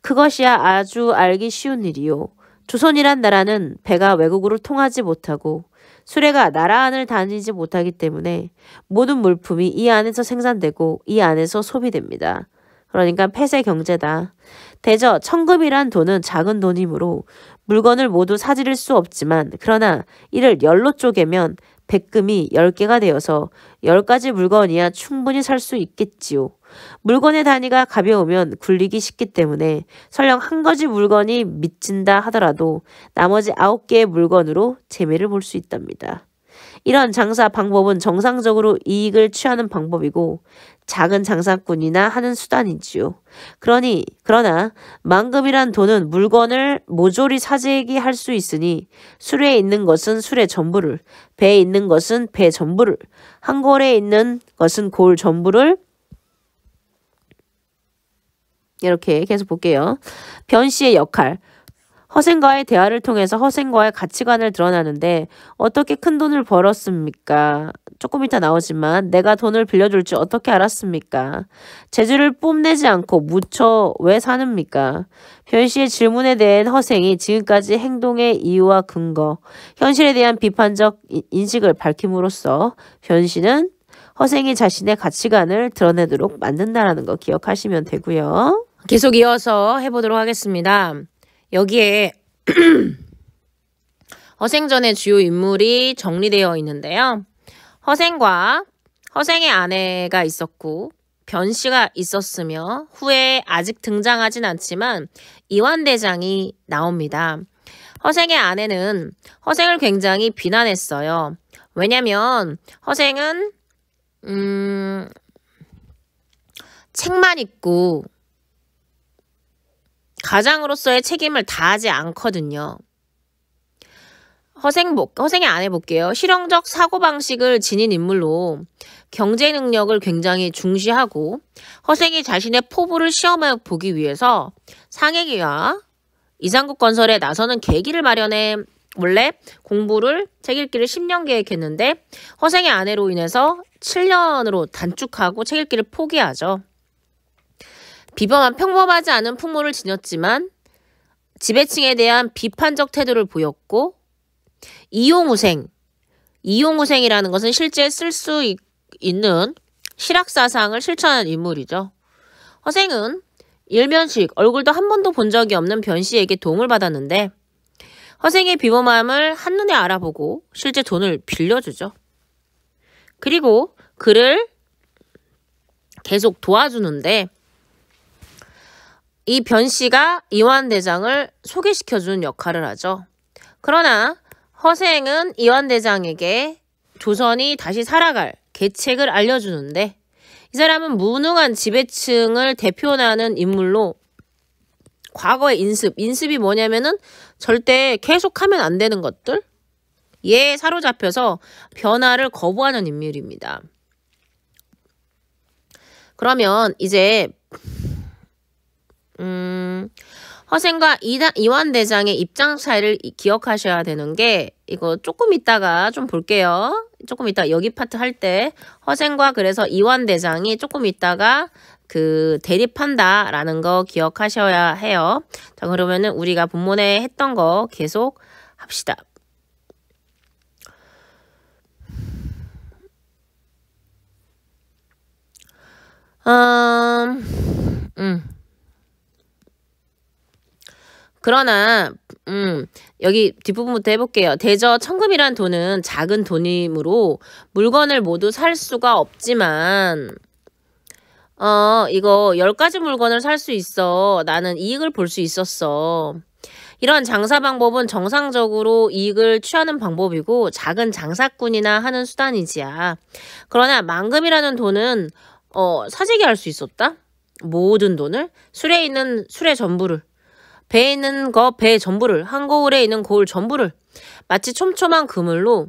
그것이야 아주 알기 쉬운 일이요. 조선이란 나라는 배가 외국으로 통하지 못하고 수레가 나라 안을 다니지 못하기 때문에 모든 물품이 이 안에서 생산되고 이 안에서 소비됩니다. 그러니까 폐쇄 경제다. 대저 천금이란 돈은 작은 돈이므로 물건을 모두 사들일 수 없지만 그러나 이를 10로 쪼개면 100금이 10개가 되어서 10가지 물건이야 충분히 살 수 있겠지요. 물건의 단위가 가벼우면 굴리기 쉽기 때문에 설령 한 가지 물건이 미친다 하더라도 나머지 9개의 물건으로 재미를 볼 수 있답니다. 이런 장사 방법은 정상적으로 이익을 취하는 방법이고 작은 장사꾼이나 하는 수단이지요. 그러나 만금이란 돈은 물건을 모조리 사재기 할 수 있으니 수레에 있는 것은 수레 전부를, 배에 있는 것은 배 전부를, 한 골에 있는 것은 골 전부를 이렇게 계속 볼게요. 변씨의 역할. 허생과의 대화를 통해서 허생과의 가치관을 드러나는데 어떻게 큰 돈을 벌었습니까? 조금 이따 나오지만 내가 돈을 빌려줄 줄 어떻게 알았습니까? 재주를 뽐내지 않고 무쳐 왜 사는입니까? 변씨의 질문에 대한 허생이 지금까지 행동의 이유와 근거, 현실에 대한 비판적 인식을 밝힘으로써 변씨는 허생이 자신의 가치관을 드러내도록 만든다는 거 기억하시면 되고요. 계속 이어서 해보도록 하겠습니다. 여기에 허생전의 주요 인물이 정리되어 있는데요. 허생의 아내가 있었고 변씨가 있었으며 후에 아직 등장하진 않지만 이완대장이 나옵니다. 허생의 아내는 허생을 굉장히 비난했어요. 왜냐면 허생은 책만 읽고 가장으로서의 책임을 다하지 않거든요. 허생의 아내 볼게요. 실용적 사고방식을 지닌 인물로 경제 능력을 굉장히 중시하고 허생이 자신의 포부를 시험해 보기 위해서 상해기와 이상국 건설에 나서는 계기를 마련해 원래 공부를 책 읽기를 10년 계획했는데 허생의 아내로 인해서 7년으로 단축하고 책 읽기를 포기하죠. 평범하지 않은 풍모를 지녔지만 지배층에 대한 비판적 태도를 보였고 이용우생이라는 것은 실제 쓸 수 있는 실학사상을 실천한 인물이죠. 허생은 일면식, 얼굴도 한 번도 본 적이 없는 변씨에게 도움을 받았는데 허생의 비범함을 한눈에 알아보고 실제 돈을 빌려주죠. 그리고 그를 계속 도와주는데 이 변씨가 이완대장을 소개시켜주는 역할을 하죠. 그러나 허생은 이완대장에게 조선이 다시 살아갈 계책을 알려주는데 이 사람은 무능한 지배층을 대표하는 인물로 과거의 인습이 뭐냐면은 절대 계속하면 안 되는 것들? 얘에 사로잡혀서 변화를 거부하는 인물입니다. 그러면 이제 허생과 이완대장의 입장 차이를 기억하셔야 되는 게 이거 조금 이따가 좀 볼게요. 조금 이따 여기 파트 할 때 허생과 그래서 이완대장이 조금 이따가 그 대립한다라는 거 기억하셔야 해요. 자, 그러면은 우리가 본문에 했던 거 계속 합시다. 그러나 여기 뒷부분부터 해볼게요. 대저 천금이란 돈은 작은 돈이므로 물건을 모두 살 수가 없지만 이거 10가지 물건을 살 수 있어. 나는 이익을 볼 수 있었어. 이런 장사 방법은 정상적으로 이익을 취하는 방법이고 작은 장사꾼이나 하는 수단이지야. 그러나 만금이라는 돈은 사재기 할 수 있었다. 모든 돈을 술에 있는 술의 전부를 배에 있는 배 전부를 한 거울에 있는 거울 전부를 마치 촘촘한 그물로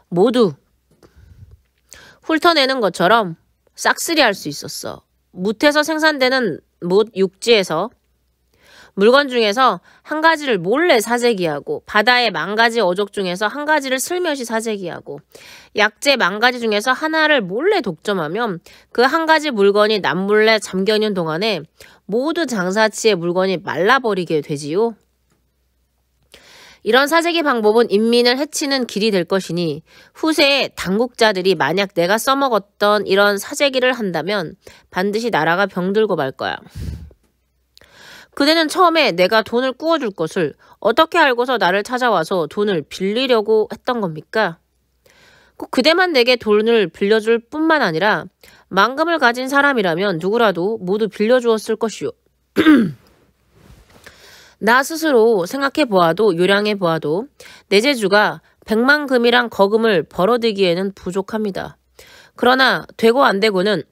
모두 훑어내는 것처럼 싹쓸이 할 수 있었어. 뭇에서 생산되는 뭇 육지에서 물건 중에서 한 가지를 몰래 사재기하고 바다의 10,000가지 어족 중에서 한 가지를 슬며시 사재기하고 약재 10,000가지 중에서 하나를 몰래 독점하면 그 한 가지 물건이 남몰래 잠겨있는 동안에 모두 장사치의 물건이 말라버리게 되지요. 이런 사재기 방법은 인민을 해치는 길이 될 것이니 후세에 당국자들이 만약 내가 써먹었던 이런 사재기를 한다면 반드시 나라가 병들고 말 거야. 그대는 처음에 내가 돈을 꾸어줄 것을 어떻게 알고서 나를 찾아와서 돈을 빌리려고 했던 겁니까? 꼭 그대만 내게 돈을 빌려줄 뿐만 아니라 만금을 가진 사람이라면 누구라도 모두 빌려주었을 것이오. 나 스스로 생각해보아도 요량해보아도 내 재주가 100만금이란 거금을 벌어들기에는 부족합니다. 그러나 되고 안 되고는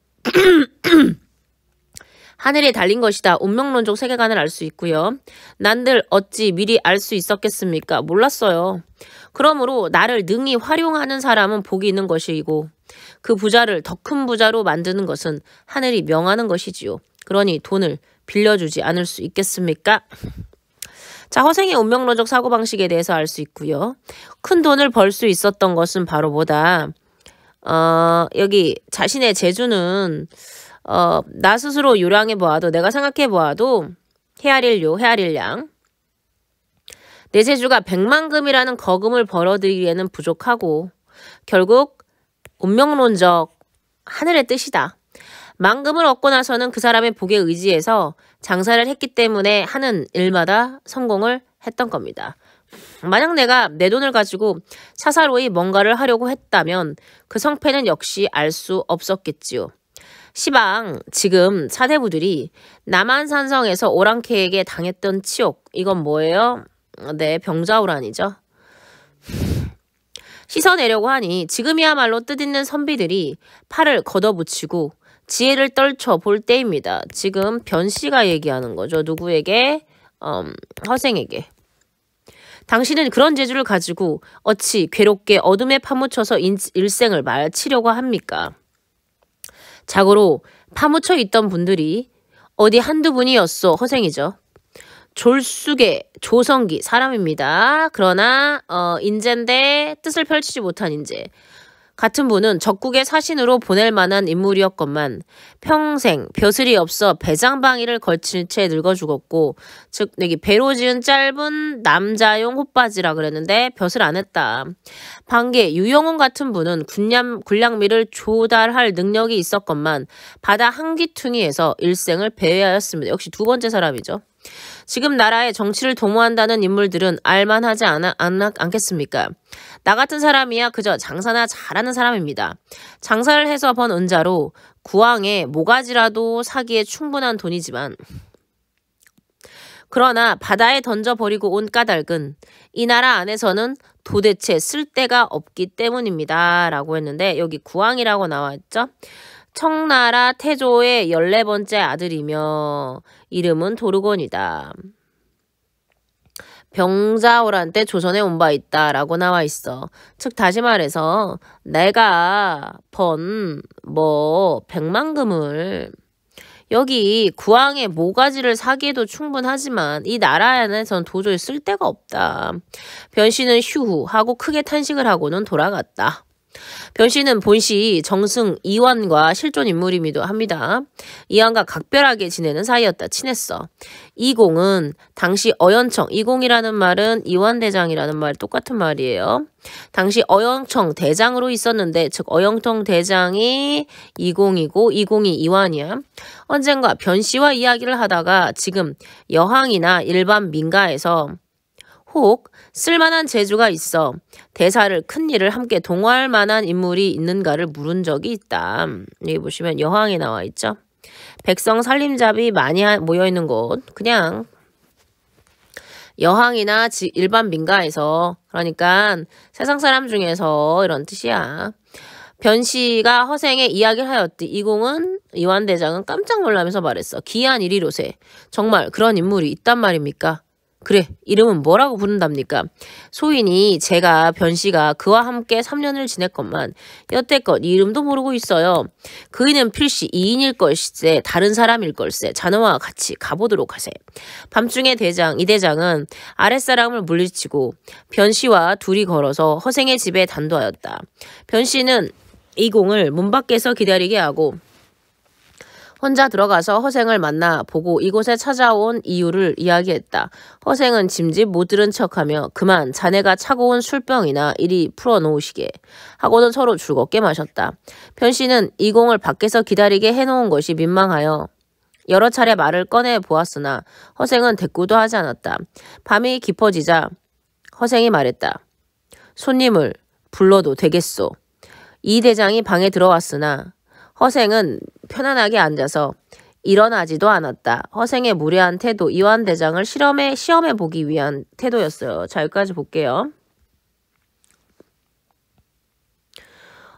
하늘에 달린 것이다. 운명론적 세계관을 알 수 있고요. 난들 어찌 미리 알 수 있었겠습니까? 몰랐어요. 그러므로 나를 능히 활용하는 사람은 복이 있는 것이고 그 부자를 더 큰 부자로 만드는 것은 하늘이 명하는 것이지요. 그러니 돈을 빌려주지 않을 수 있겠습니까? 자, 허생의 운명론적 사고방식에 대해서 알 수 있고요. 큰 돈을 벌 수 있었던 것은 바로 뭐다. 여기 자신의 재주는 나 스스로 요량해보아도 내가 생각해보아도 헤아릴양 내 재주가 100만금이라는 거금을 벌어들이기에는 부족하고 결국 운명론적 하늘의 뜻이다. 만금을 얻고 나서는 그 사람의 복에 의지해서 장사를 했기 때문에 하는 일마다 성공을 했던 겁니다. 만약 내가 내 돈을 가지고 사사로이 뭔가를 하려고 했다면 그 성패는 역시 알 수 없었겠지요. 시방 지금 사대부들이 남한산성에서 오랑캐에게 당했던 치욕 이건 뭐예요? 네, 병자호란이죠. 씻어내려고 하니 지금이야말로 뜻있는 선비들이 팔을 걷어붙이고 지혜를 떨쳐 볼 때입니다. 지금 변씨가 얘기하는 거죠. 누구에게? 허생에게. 당신은 그런 재주를 가지고 어찌 괴롭게 어둠에 파묻혀서 일생을 마치려고 합니까? 자고로 파묻혀 있던 분들이 어디 한두 분이었소. 허생이죠. 졸숙의 조성기 사람입니다. 그러나 인재인데 뜻을 펼치지 못한 인재. 같은 분은 적국의 사신으로 보낼 만한 인물이었건만 평생 벼슬이 없어 배장방이를 걸칠 채 늙어 죽었고, 즉 여기 배로 지은 짧은 남자용 헛바지라 그랬는데 벼슬 안 했다. 반개 유영훈 같은 분은 군량미를 조달할 능력이 있었건만 바다 한기퉁이에서 일생을 배회하였습니다. 역시 두 번째 사람이죠. 지금 나라의 정치를 도모한다는 인물들은 알만하지 않겠습니까? 나 같은 사람이야 그저 장사나 잘하는 사람입니다. 장사를 해서 번 은자로 구황에 모가지라도 사기에 충분한 돈이지만, 그러나 바다에 던져버리고 온 까닭은 이 나라 안에서는 도대체 쓸 데가 없기 때문입니다. 라고 했는데 여기 구황이라고 나와있죠. 청나라 태조의 14번째 아들이며 이름은 도르곤이다. 병자호란 때 조선에 온 바 있다 라고 나와 있어. 즉 다시 말해서 내가 번 백만금을 여기 구황의 모가지를 사기에도 충분하지만 이 나라 안에선 도저히 쓸 데가 없다. 변씨는 휴후 하고 크게 탄식을 하고는 돌아갔다. 변씨는 본시 정승 이완과 실존 인물이기도 합니다. 이완과 각별하게 지내는 사이였다. 친했어. 이공은 당시 어연청, 이공이라는 말은 이완대장이라는 말 똑같은 말이에요. 당시 어영청 대장으로 있었는데, 즉 어영청 대장이 이공이고 이공이 이완이야. 언젠가 변씨와 이야기를 하다가 지금 여항이나 일반 민가에서 혹 쓸만한 재주가 있어 대사를 큰 일을 함께 동화할 만한 인물이 있는가를 물은 적이 있다. 여기 보시면 여항에 나와 있죠. 백성 살림잡이 많이 모여있는 곳, 그냥 여항이나 일반 민가에서, 그러니까 세상 사람 중에서 이런 뜻이야. 변씨가 허생에 이야기를 하였디. 이공은 이완대장은 깜짝 놀라면서 말했어. 기이한 일이로세. 정말 그런 인물이 있단 말입니까? 그래, 이름은 뭐라고 부른답니까? 소인이 제가 변씨가 그와 함께 3년을 지냈건만 여태껏 이름도 모르고 있어요. 그이는 필시 2인일 걸세, 다른 사람일 걸세. 자네와 같이 가보도록 하세. 밤중에 이 대장은 아랫사람을 물리치고 변씨와 둘이 걸어서 허생의 집에 단도하였다. 변씨는 이공을 문 밖에서 기다리게 하고 혼자 들어가서 허생을 만나 보고 이곳에 찾아온 이유를 이야기했다. 허생은 짐짓 못 들은 척하며 그만 자네가 차고 온 술병이나 이리 풀어놓으시게 하고는 서로 즐겁게 마셨다. 변씨는 이공을 밖에서 기다리게 해놓은 것이 민망하여 여러 차례 말을 꺼내 보았으나 허생은 대꾸도 하지 않았다. 밤이 깊어지자 허생이 말했다. 손님을 불러도 되겠소. 이 대장이 방에 들어왔으나 허생은 편안하게 앉아서 일어나지도 않았다. 허생의 무례한 태도, 이완대장을 시험해 보기 위한 태도였어요. 자, 여기까지 볼게요.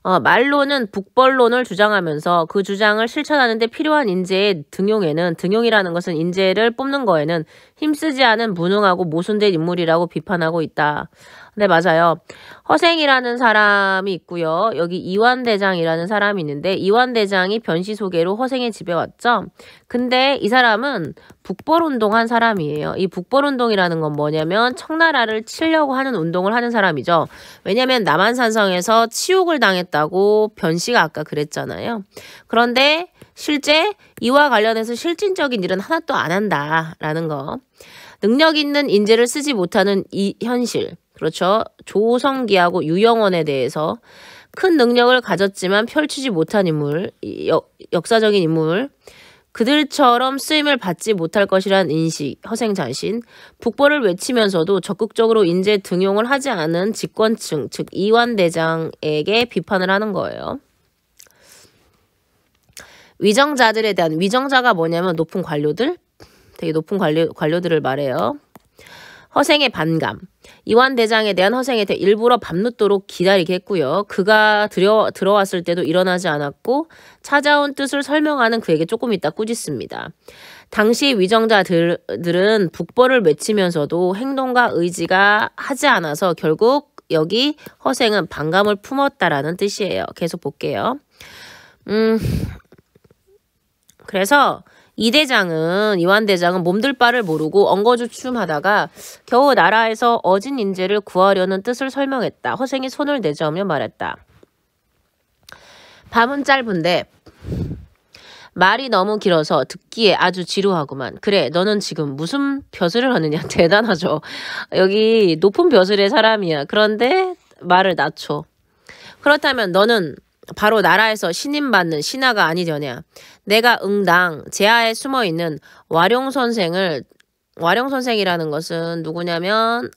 말로는 북벌론을 주장하면서 그 주장을 실천하는 데 필요한 인재의 등용이라는 것은 인재를 뽑는 거에는 힘쓰지 않은 무능하고 모순된 인물이라고 비판하고 있다. 네, 맞아요. 허생이라는 사람이 있고요. 여기 이완대장이라는 사람이 있는데 이완대장이 변씨 소개로 허생의 집에 왔죠. 근데 이 사람은 북벌운동 한 사람이에요. 이 북벌운동이라는 건 뭐냐면 청나라를 치려고 하는 운동을 하는 사람이죠. 왜냐면 남한산성에서 치욕을 당했다고 변씨가 아까 그랬잖아요. 그런데 실제 이와 관련해서 실질적인 일은 하나도 안 한다라는 거. 능력 있는 인재를 쓰지 못하는 이 현실. 그렇죠. 조성기하고 유영원에 대해서 큰 능력을 가졌지만 펼치지 못한 인물, 역사적인 인물, 그들처럼 쓰임을 받지 못할 것이란 인식, 허생 자신, 북벌을 외치면서도 적극적으로 인재 등용을 하지 않은 집권층, 즉 이완대장에게 비판을 하는 거예요. 위정자들에 대한, 위정자가 뭐냐면 높은 관료들, 되게 높은 관료들을 말해요. 허생의 반감. 이완대장에 대한 허생에 대해 일부러 밤늦도록 기다리게 했고요. 그가 들어왔을 때도 일어나지 않았고 찾아온 뜻을 설명하는 그에게 조금 있다 꾸짖습니다. 당시 위정자들은 북벌을 외치면서도 행동과 의지가 하지 않아서 결국 여기 허생은 반감을 품었다라는 뜻이에요. 계속 볼게요. 그래서 이완대장은 몸둘 바를 모르고 엉거주춤하다가 겨우 나라에서 어진 인재를 구하려는 뜻을 설명했다. 허생이 손을 내저으며 말했다. 밤은 짧은데 말이 너무 길어서 듣기에 아주 지루하구만. 그래, 너는 지금 무슨 벼슬을 하느냐? 대단하죠. 여기 높은 벼슬의 사람이야. 그런데 말을 낮춰. 그렇다면 너는 바로 나라에서 신임받는 신하가 아니려냐. 내가 응당 제하에 숨어있는 와룡선생이라는 것은 누구냐면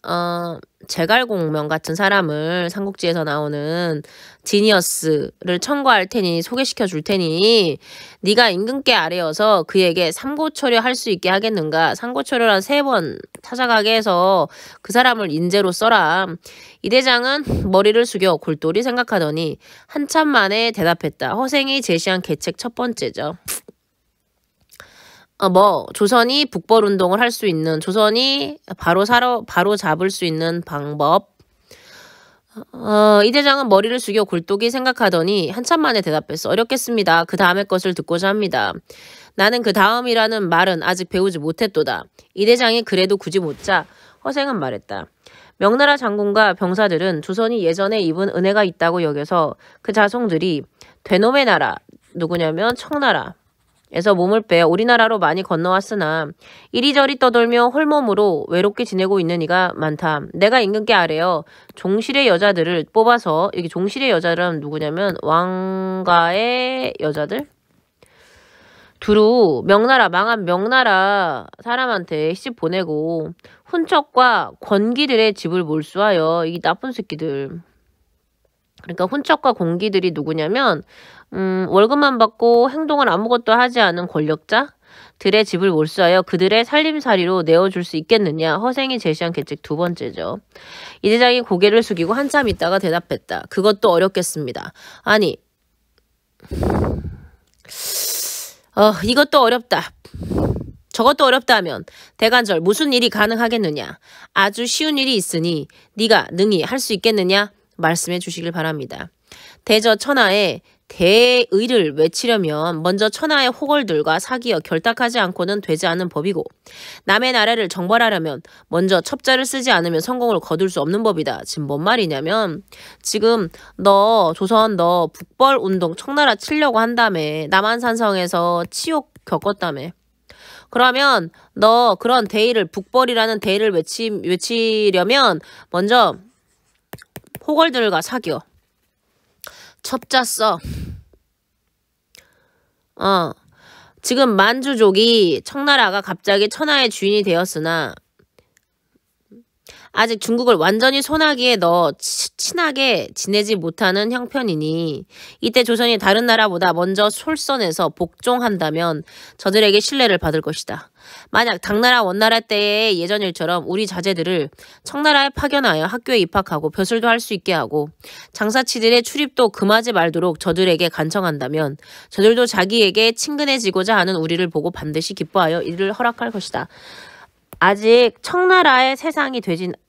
제갈공명 같은 사람을 삼국지에서 나오는 지니어스를 청구할 테니 소개시켜 줄 테니 네가 임금께 아래여서 그에게 삼고초려 할 수 있게 하겠는가. 삼고초려란 3번 찾아가게 해서 그 사람을 인재로 써라. 이 대장은 머리를 숙여 골똘히 생각하더니 한참 만에 대답했다. 허생이 제시한 계책 첫 번째죠. 조선이 북벌운동을 할 수 있는, 조선이 바로 잡을 수 있는 방법. 이 대장은 머리를 숙여 골똘히 생각하더니 한참 만에 대답했어. 어렵겠습니다. 그 다음의 것을 듣고자 합니다. 나는 그 다음이라는 말은 아직 배우지 못했도다. 이 대장이 그래도 굳이 묻자 허생은 말했다. 명나라 장군과 병사들은 조선이 예전에 입은 은혜가 있다고 여겨서 그 자손들이 되놈의 나라, 누구냐면 청나라 에서 몸을 빼어 우리나라로 많이 건너왔으나 이리저리 떠돌며 홀몸으로 외롭게 지내고 있는 이가 많다. 내가 임금께 아뢰어 종실의 여자들을 뽑아서, 여기 종실의 여자들은 누구냐면 왕가의 여자들? 두루 망한 명나라 사람한테 시집 보내고 훈척과 권기들의 집을 몰수하여, 이 나쁜 새끼들. 그러니까 훈척과 권기들이 누구냐면 월급만 받고 행동을 아무것도 하지 않은 권력자들의 집을 몰수하여 그들의 살림살이로 내어줄 수 있겠느냐. 허생이 제시한 계책 두 번째죠. 이 대장이 고개를 숙이고 한참 있다가 대답했다. 그것도 어렵겠습니다. 아니, 이것도 어렵다. 저것도 어렵다 하면 대간절 무슨 일이 가능하겠느냐. 아주 쉬운 일이 있으니 네가 능히 할 수 있겠느냐. 말씀해 주시길 바랍니다. 대저 천하에 대의를 외치려면 먼저 천하의 호걸들과 사귀어 결탁하지 않고는 되지 않는 법이고, 남의 나라를 정벌하려면 먼저 첩자를 쓰지 않으면 성공을 거둘 수 없는 법이다. 지금 뭔 말이냐면, 지금 조선 북벌 운동 청나라 치려고 한다며. 남한산성에서 치욕 겪었다며. 그러면 너 그런 북벌이라는 대의를 외치려면 먼저 호걸들과 사귀어. 첩자 써. 지금 만주족이, 청나라가 갑자기 천하의 주인이 되었으나 아직 중국을 완전히 손아귀에 넣어 친하게 지내지 못하는 형편이니 이때 조선이 다른 나라보다 먼저 솔선해서 복종한다면 저들에게 신뢰를 받을 것이다. 만약 당나라 원나라 때의 예전 일처럼 우리 자제들을 청나라에 파견하여 학교에 입학하고 벼슬도 할 수 있게 하고 장사치들의 출입도 금하지 말도록 저들에게 간청한다면 저들도 자기에게 친근해지고자 하는 우리를 보고 반드시 기뻐하여 이를 허락할 것이다. 아직 청나라의 세상이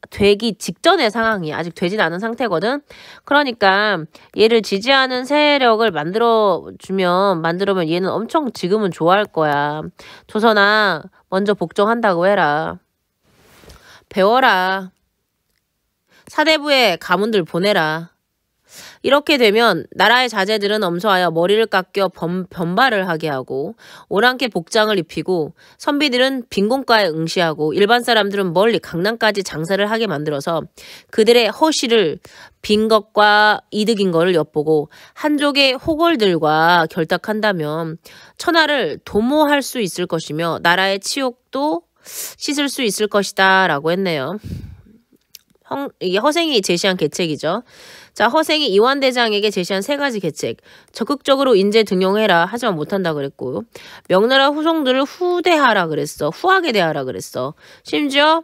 되기 직전의 상황이 아직 되진 않은 상태거든. 그러니까 얘를 지지하는 세력을 만들어면 얘는 엄청 지금은 좋아할 거야. 조선아, 먼저 복종한다고 해라. 배워라. 사대부에 가문들 보내라. 이렇게 되면 나라의 자제들은 엄소하여 머리를 깎여 변발을 하게 하고 오랑캐 복장을 입히고 선비들은 빈곤가에 응시하고 일반 사람들은 멀리 강남까지 장사를 하게 만들어서 그들의 허시를 빈 것과 이득인 것을 엿보고 한족의 호걸들과 결탁한다면 천하를 도모할 수 있을 것이며 나라의 치욕도 씻을 수 있을 것이다 라고 했네요. 이게 허생이 제시한 계책이죠. 자, 허생이 이완대장에게 제시한 3가지 계책. 적극적으로 인재 등용해라. 하지만 못한다 그랬고. 명나라 후손들을 후대하라 그랬어. 후하게 대하라 그랬어. 심지어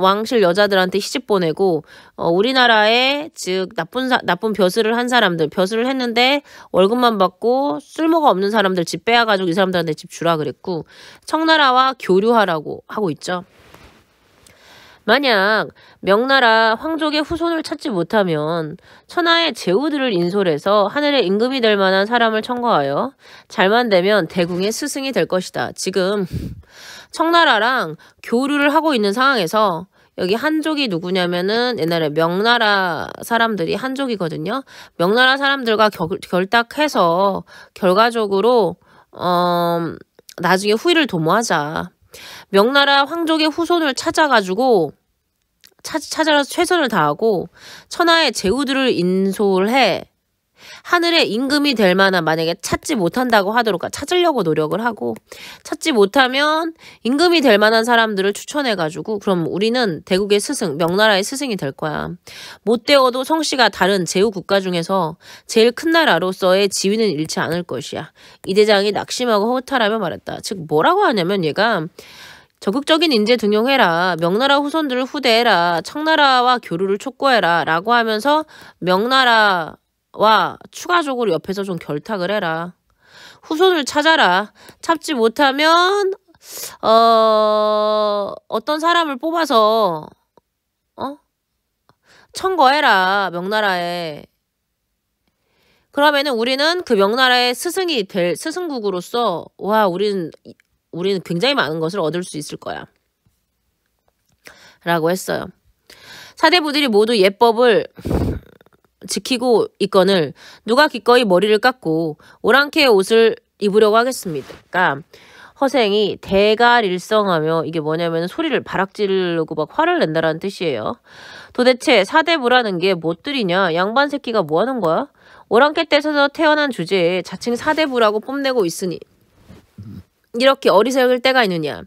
왕실 여자들한테 시집 보내고 우리나라에 즉 나쁜 벼슬을 한 사람들, 벼슬을 했는데 월급만 받고 쓸모가 없는 사람들 집 빼앗가지고 이 사람들한테 집 주라 그랬고, 청나라와 교류하라고 하고 있죠. 만약 명나라 황족의 후손을 찾지 못하면 천하의 제후들을 인솔해서 하늘의 임금이 될 만한 사람을 청거하여 잘만 되면 대궁의 스승이 될 것이다. 지금 청나라랑 교류를 하고 있는 상황에서 여기 한족이 누구냐면은 옛날에 명나라 사람들이 한족이거든요. 명나라 사람들과 결탁해서 결과적으로 나중에 후위를 도모하자. 명나라 황족의 후손을 찾아가지고 찾아서 최선을 다하고 천하의 제후들을 인솔해 하늘의 임금이 될 만한, 만약에 찾지 못한다고 하도록 찾으려고 노력을 하고, 찾지 못하면 임금이 될 만한 사람들을 추천해가지고 그럼 우리는 대국의 스승, 명나라의 스승이 될 거야. 못 되어도 성씨가 다른 제후 국가 중에서 제일 큰 나라로서의 지위는 잃지 않을 것이야. 이 대장이 낙심하고 허탈하며 말했다. 즉 뭐라고 하냐면 얘가 적극적인 인재 등용해라. 명나라 후손들을 후대해라. 청나라와 교류를 촉구해라. 라고 하면서 명나라와 추가적으로 옆에서 좀 결탁을 해라. 후손을 찾아라. 찾지 못하면 어떤 사람을 뽑아서 청거해라. 명나라에. 그러면은 우리는 그 명나라의 스승이 될 스승국으로서 우리는 굉장히 많은 것을 얻을 수 있을 거야. 라고 했어요. 사대부들이 모두 예법을 지키고 있거늘 누가 기꺼이 머리를 깎고 오랑캐의 옷을 입으려고 하겠습니까? 허생이 대갈일성하며, 이게 뭐냐면 소리를 바락지르고 막 화를 낸다라는 뜻이에요. 도대체 사대부라는 게 뭣들이냐? 양반 새끼가 뭐 하는 거야? 오랑캐 떼에서 태어난 주제에 자칭 사대부라고 뽐내고 있으니 이렇게 어리석을 때가 있느냐.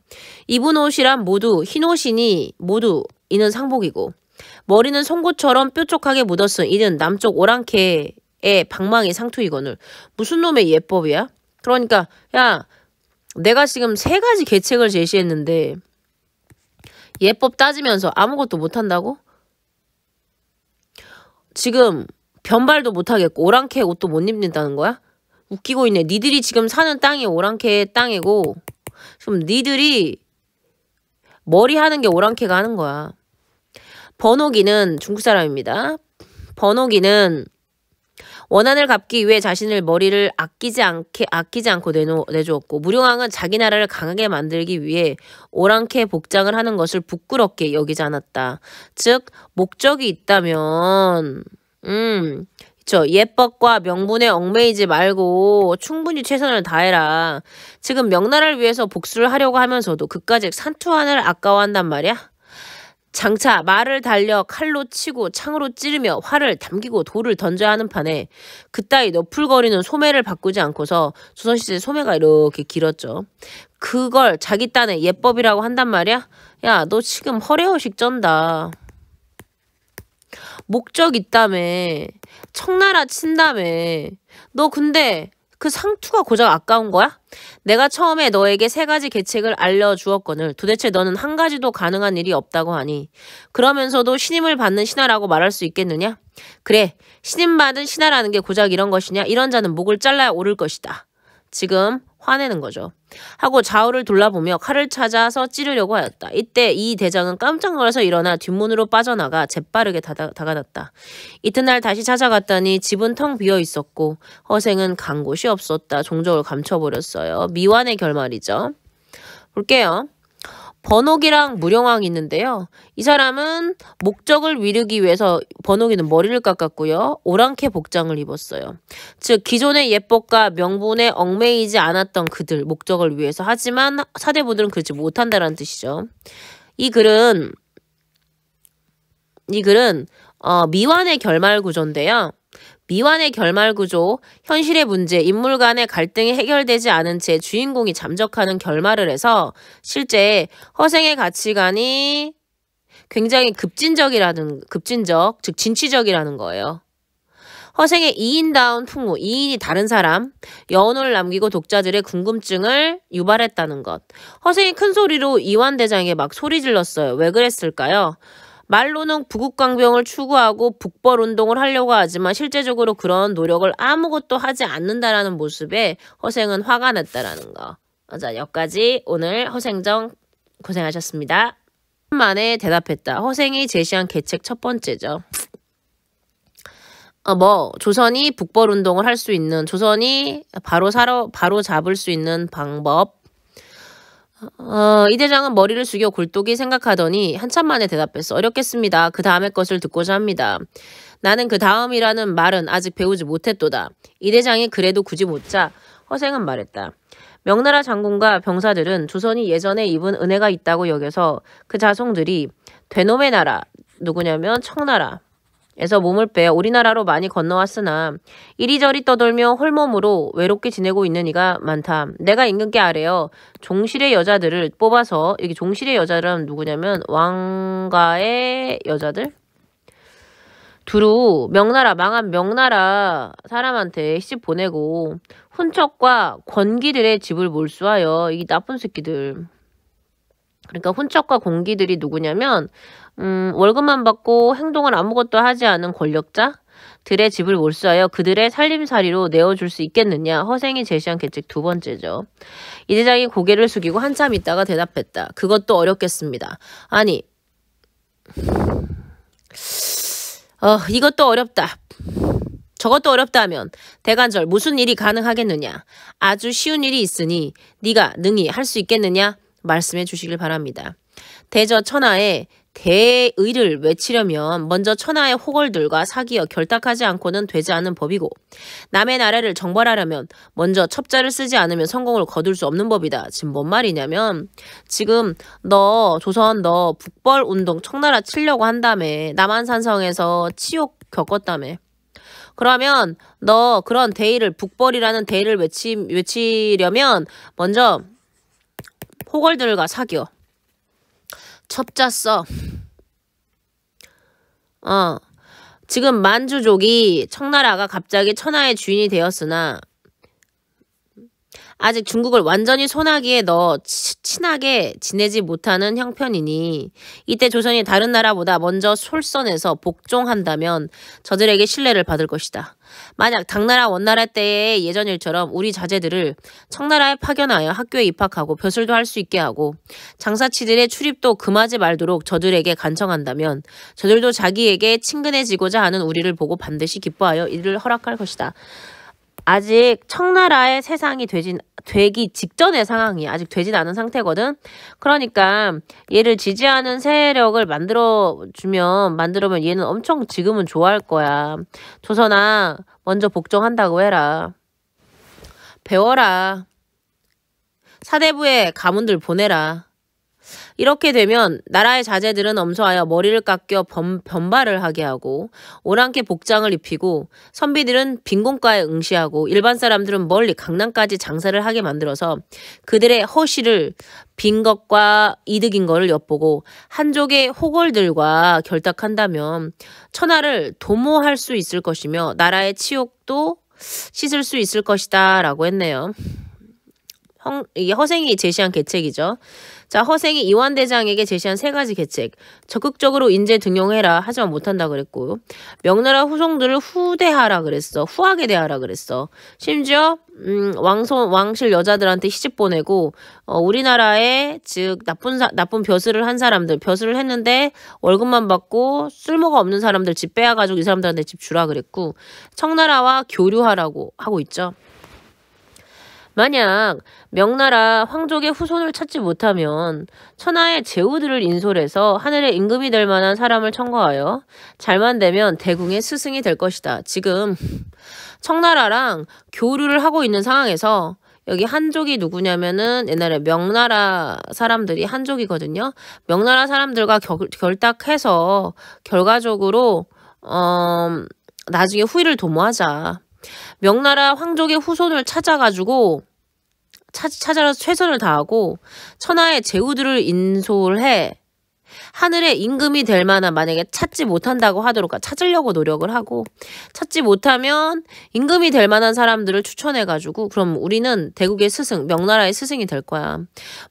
입은 옷이란 모두 흰옷이니 모두 이는 상복이고 머리는 송곳처럼 뾰족하게 묻었음 이는 남쪽 오랑캐의 방망이 상투이거늘. 무슨 놈의 예법이야? 그러니까 야, 내가 지금 3가지 계책을 제시했는데 예법 따지면서 아무것도 못한다고? 지금 변발도 못하겠고 오랑캐 옷도 못 입는다는 거야? 웃기고 있네. 니들이 지금 사는 땅이 오랑캐의 땅이고 지금 니들이 머리 하는 게 오랑캐가 하는 거야. 번호기는 중국 사람입니다. 번호기는 원한을 갚기 위해 자신을 머리를 아끼지 않고 내주었고, 무룡왕은 자기 나라를 강하게 만들기 위해 오랑캐 복장을 하는 것을 부끄럽게 여기지 않았다. 즉 목적이 있다면 예법과 명분에 얽매이지 말고 충분히 최선을 다해라. 지금 명나라를 위해서 복수를 하려고 하면서도 그까짓 산투 하나를 아까워한단 말이야? 장차 말을 달려 칼로 치고 창으로 찌르며 활을 담기고 돌을 던져야 하는 판에 그따위 너풀거리는 소매를 바꾸지 않고서 조선시대 소매가 이렇게 길었죠. 그걸 자기 딴의 예법이라고 한단 말이야? 야, 너 지금 허례허식 쩐다. 목적 있다며. 청나라 친다며. 너 근데 그 상투가 고작 아까운 거야? 내가 처음에 너에게 3가지 계책을 알려주었거늘 도대체 너는 한 가지도 가능한 일이 없다고 하니 그러면서도 신임을 받는 신하라고 말할 수 있겠느냐? 그래, 신임받은 신하라는 게 고작 이런 것이냐? 이런 자는 목을 잘라야 옳을 것이다. 지금 화내는 거죠. 하고 좌우를 돌아보며 칼을 찾아서 찌르려고 하였다. 이때 이 대장은 깜짝 놀라서 일어나 뒷문으로 빠져나가 재빠르게 다가갔다. 이튿날 다시 찾아갔더니 집은 텅 비어 있었고 허생은 간 곳이 없었다. 종적을 감춰버렸어요. 미완의 결말이죠. 볼게요. 번옥이랑 무룡왕이 있는데요. 이 사람은 목적을 이루기 위해서 번옥이는 머리를 깎았고요. 오랑캐 복장을 입었어요. 즉 기존의 예법과 명분에 얽매이지 않았던 그들 목적을 위해서. 하지만 사대부들은 그러지 못한다는 뜻이죠. 이 글은 미완의 결말 구조인데요. 미완의 결말 구조, 현실의 문제, 인물 간의 갈등이 해결되지 않은 채 주인공이 잠적하는 결말을 해서 실제 허생의 가치관이 굉장히 급진적, 즉 진취적이라는 거예요. 허생의 이인다운 풍무, 이인이 다른 사람, 여운을 남기고 독자들의 궁금증을 유발했다는 것. 허생이 큰 소리로 이완대장에게 막 소리 질렀어요. 왜 그랬을까요? 말로는 부국강병을 추구하고 북벌운동을 하려고 하지만 실제적으로 그런 노력을 아무것도 하지 않는다라는 모습에 허생은 화가 났다라는 거. 자, 여기까지 오늘 허생정 고생하셨습니다. 만에 대답했다. 허생이 제시한 계책 첫 번째죠. 조선이 북벌운동을 할 수 있는, 조선이 바로 잡을 수 있는 방법. 이 대장은 머리를 숙여 굴뚝이 생각하더니 한참 만에 대답했어. 어렵겠습니다. 그 다음의 것을 듣고자 합니다. 나는 그 다음이라는 말은 아직 배우지 못했도다. 이 대장이 그래도 굳이 묻자 허생은 말했다. 명나라 장군과 병사들은 조선이 예전에 입은 은혜가 있다고 여겨서 그 자손들이 되놈의 나라, 누구냐면 청나라, 에서 몸을 빼어 우리나라로 많이 건너왔으나 이리저리 떠돌며 홀몸으로 외롭게 지내고 있는 이가 많다. 내가 임금께 아뢰어 종실의 여자들을 뽑아서, 여기 종실의 여자들은 누구냐면 왕가의 여자들? 두루 망한 명나라 사람한테 시집 보내고 훈척과 권기들의 집을 몰수하여, 이 나쁜 새끼들. 그러니까 훈척과 권기들이 누구냐면 월급만 받고 행동을 아무것도 하지 않은 권력자들의 집을 몰수하여 그들의 살림살이로 내어줄 수 있겠느냐. 허생이 제시한 계책 두 번째죠. 이 대장이 고개를 숙이고 한참 있다가 대답했다. 그것도 어렵겠습니다. 아니, 이것도 어렵다. 저것도 어렵다 하면 대간절 무슨 일이 가능하겠느냐. 아주 쉬운 일이 있으니 네가 능히 할 수 있겠느냐. 말씀해 주시길 바랍니다. 대저 천하의 대의를 외치려면 먼저 천하의 호걸들과 사귀어 결탁하지 않고는 되지 않는 법이고, 남의 나라를 정벌하려면 먼저 첩자를 쓰지 않으면 성공을 거둘 수 없는 법이다. 지금 뭔 말이냐면, 지금 조선 너 북벌운동 청나라 치려고 한다며, 남한산성에서 치욕 겪었다며. 그러면 너 그런 대의를, 북벌이라는 대의를 외치려면 먼저 호걸들과 사귀어. 첩자 써. 지금 만주족이, 청나라가 갑자기 천하의 주인이 되었으나 아직 중국을 완전히 손아귀에 넣어 친하게 지내지 못하는 형편이니 이때 조선이 다른 나라보다 먼저 솔선해서 복종한다면 저들에게 신뢰를 받을 것이다. 만약 당나라 원나라 때의 예전 일처럼 우리 자제들을 청나라에 파견하여 학교에 입학하고 벼슬도 할 수 있게 하고 장사치들의 출입도 금하지 말도록 저들에게 간청한다면 저들도 자기에게 친근해지고자 하는 우리를 보고 반드시 기뻐하여 이를 허락할 것이다. 아직 청나라의 세상이 되기 직전의 상황이 아직 되진 않은 상태거든. 그러니까 얘를 지지하는 세력을 만들어면 얘는 엄청 지금은 좋아할 거야. 조선아, 먼저 복종한다고 해라. 배워라. 사대부에 가문들 보내라. 이렇게 되면 나라의 자제들은 엄소하여 머리를 깎여 변발을 하게 하고 오랑캐 복장을 입히고 선비들은 빈공가에 응시하고 일반 사람들은 멀리 강남까지 장사를 하게 만들어서 그들의 허시를 빈 것과 이득인 거를 엿보고 한족의 호걸들과 결탁한다면 천하를 도모할 수 있을 것이며 나라의 치욕도 씻을 수 있을 것이다 라고 했네요. 이게 허생이 제시한 계책이죠. 자, 허생이 이완대장에게 제시한 3가지 계책. 적극적으로 인재 등용해라. 하지만 못한다 그랬고, 명나라 후손들을 후대하라 그랬어. 후하게 대하라 그랬어. 심지어 왕실 여자들한테 시집 보내고 우리나라에 즉 나쁜 벼슬을 한 사람들, 벼슬을 했는데 월급만 받고 쓸모가 없는 사람들 집 빼앗가지고 이 사람들한테 집 주라 그랬고, 청나라와 교류하라고 하고 있죠. 만약 명나라 황족의 후손을 찾지 못하면 천하의 제후들을 인솔해서 하늘의 임금이 될 만한 사람을 청거하여 잘만 되면 대궁의 스승이 될 것이다. 지금 청나라랑 교류를 하고 있는 상황에서 여기 한족이 누구냐면은 옛날에 명나라 사람들이 한족이거든요. 명나라 사람들과 결탁해서 결과적으로 나중에 후위를 도모하자. 명나라 황족의 후손을 찾아가지고 찾아서 최선을 다하고 천하의 제후들을 인솔해 하늘에 임금이 될 만한 만약에 찾지 못한다고 하도록 찾으려고 노력을 하고 찾지 못하면 임금이 될 만한 사람들을 추천해가지고 그럼 우리는 대국의 스승, 명나라의 스승이 될 거야.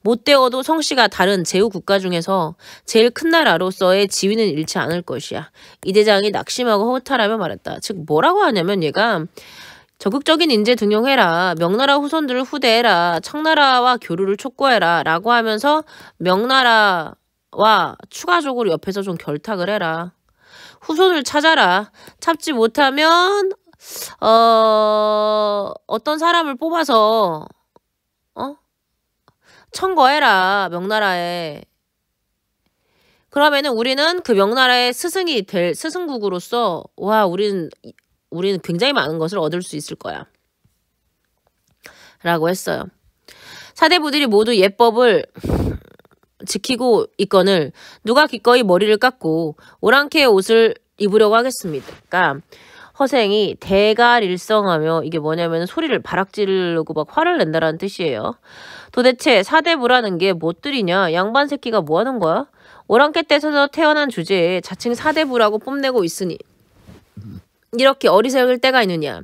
못 되어도 성씨가 다른 제후 국가 중에서 제일 큰 나라로서의 지위는 잃지 않을 것이야. 이 대장이 낙심하고 허탈하며 말했다. 즉 뭐라고 하냐면 얘가 적극적인 인재 등용해라. 명나라 후손들을 후대해라. 청나라와 교류를 촉구해라. 라고 하면서 명나라와 추가적으로 옆에서 좀 결탁을 해라. 후손을 찾아라. 찾지 못하면 어떤 사람을 뽑아서 청거해라. 명나라에. 그러면은 우리는 그 명나라의 스승이 될 스승국으로서 와 우리는 굉장히 많은 것을 얻을 수 있을 거야. 라고 했어요. 사대부들이 모두 예법을 지키고 있거늘 누가 기꺼이 머리를 깎고 오랑캐의 옷을 입으려고 하겠습니까? 그러니까 허생이 대갈일성하며 이게 뭐냐면 소리를 바락지르고 막 화를 낸다라는 뜻이에요. 도대체 사대부라는 게 뭣들이냐? 양반 새끼가 뭐 하는 거야? 오랑캐 떼에서 태어난 주제에 자칭 사대부라고 뽐내고 있으니 이렇게 어리석을 때가 있느냐.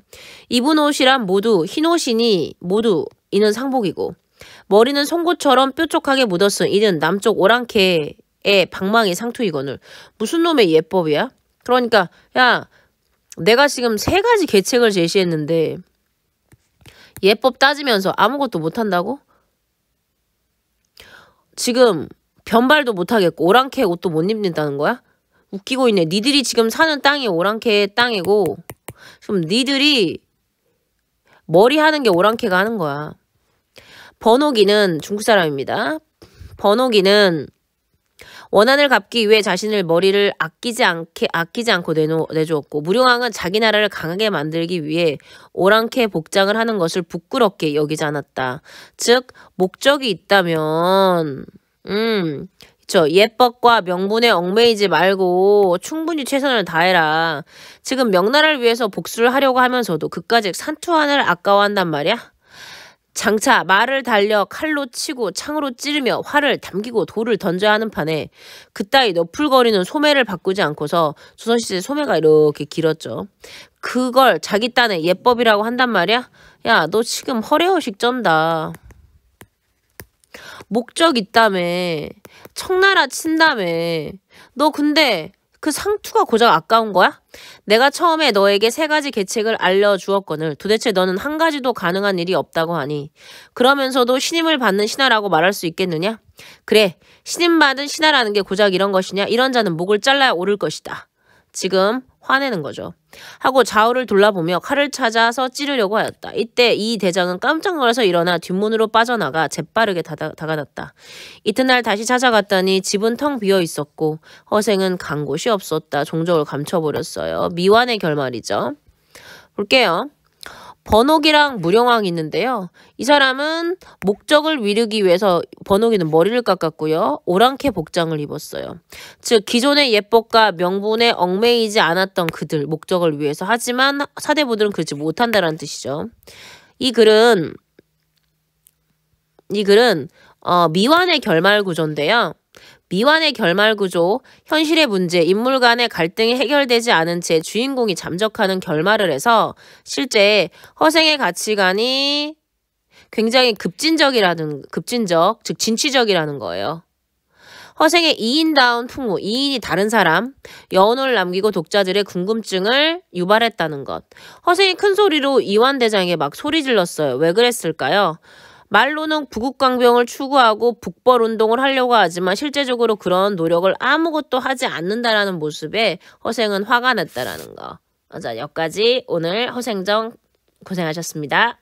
입은 옷이란 모두 흰 옷이니 모두 이는 상복이고 머리는 송곳처럼 뾰족하게 묻었은 이는 남쪽 오랑캐의 방망이 상투이거늘. 무슨 놈의 예법이야? 그러니까 야 내가 지금 3가지 계책을 제시했는데 예법 따지면서 아무것도 못한다고? 지금 변발도 못하겠고 오랑캐 옷도 못 입는다는 거야? 웃기고 있네. 니들이 지금 사는 땅이 오랑캐의 땅이고 그럼 니들이 머리 하는 게 오랑캐가 하는 거야. 번호기는 중국 사람입니다. 번호기는 원한을 갚기 위해 자신을 머리를 아끼지 않고 내주었고 무룡왕은 자기 나라를 강하게 만들기 위해 오랑캐 복장을 하는 것을 부끄럽게 여기지 않았다. 즉 목적이 있다면 예법과 명분에 얽매이지 말고 충분히 최선을 다해라. 지금 명나라를 위해서 복수를 하려고 하면서도 그까짓 산투한을 아까워한단 말이야. 장차 말을 달려 칼로 치고 창으로 찌르며 활을 담기고 돌을 던져야 하는 판에 그따위 너풀거리는 소매를 바꾸지 않고서 조선시대 소매가 이렇게 길었죠. 그걸 자기 딴에 예법이라고 한단 말이야. 야 너 지금 허례허식 쩐다. 목적 있다며. 청나라 친다며. 너 근데 그 상투가 고작 아까운 거야? 내가 처음에 너에게 3가지 계책을 알려주었거늘 도대체 너는 한 가지도 가능한 일이 없다고 하니 그러면서도 신임을 받는 신하라고 말할 수 있겠느냐? 그래 신임받은 신하라는 게 고작 이런 것이냐? 이런 자는 목을 잘라야 옳을 것이다. 지금 화내는 거죠. 하고 좌우를 돌아보며 칼을 찾아서 찌르려고 하였다. 이때 이 대장은 깜짝 놀라서 일어나 뒷문으로 빠져나가 재빠르게 다가갔다. 이튿날 다시 찾아갔더니 집은 텅 비어 있었고 허생은 간 곳이 없었다. 종적을 감춰버렸어요. 미완의 결말이죠. 볼게요. 번호기랑 무룡왕이 있는데요. 이 사람은 목적을 이루기 위해서 번호기는 머리를 깎았고요. 오랑캐 복장을 입었어요. 즉 기존의 예법과 명분에 얽매이지 않았던 그들 목적을 위해서 하지만 사대부들은 그렇지 못한다는 뜻이죠. 이 글은 미완의 결말 구조인데요. 미완의 결말 구조, 현실의 문제, 인물 간의 갈등이 해결되지 않은 채 주인공이 잠적하는 결말을 해서 실제 허생의 가치관이 굉장히 급진적, 즉 진취적이라는 거예요. 허생의 이인다운 풍무, 이인이 다른 사람, 여운을 남기고 독자들의 궁금증을 유발했다는 것. 허생이 큰 소리로 이완대장에게 막 소리 질렀어요. 왜 그랬을까요? 말로는 부국강병을 추구하고 북벌운동을 하려고 하지만 실제적으로 그런 노력을 아무것도 하지 않는다라는 모습에 허생은 화가 났다라는 거. 자, 여기까지 오늘 허생정 고생하셨습니다.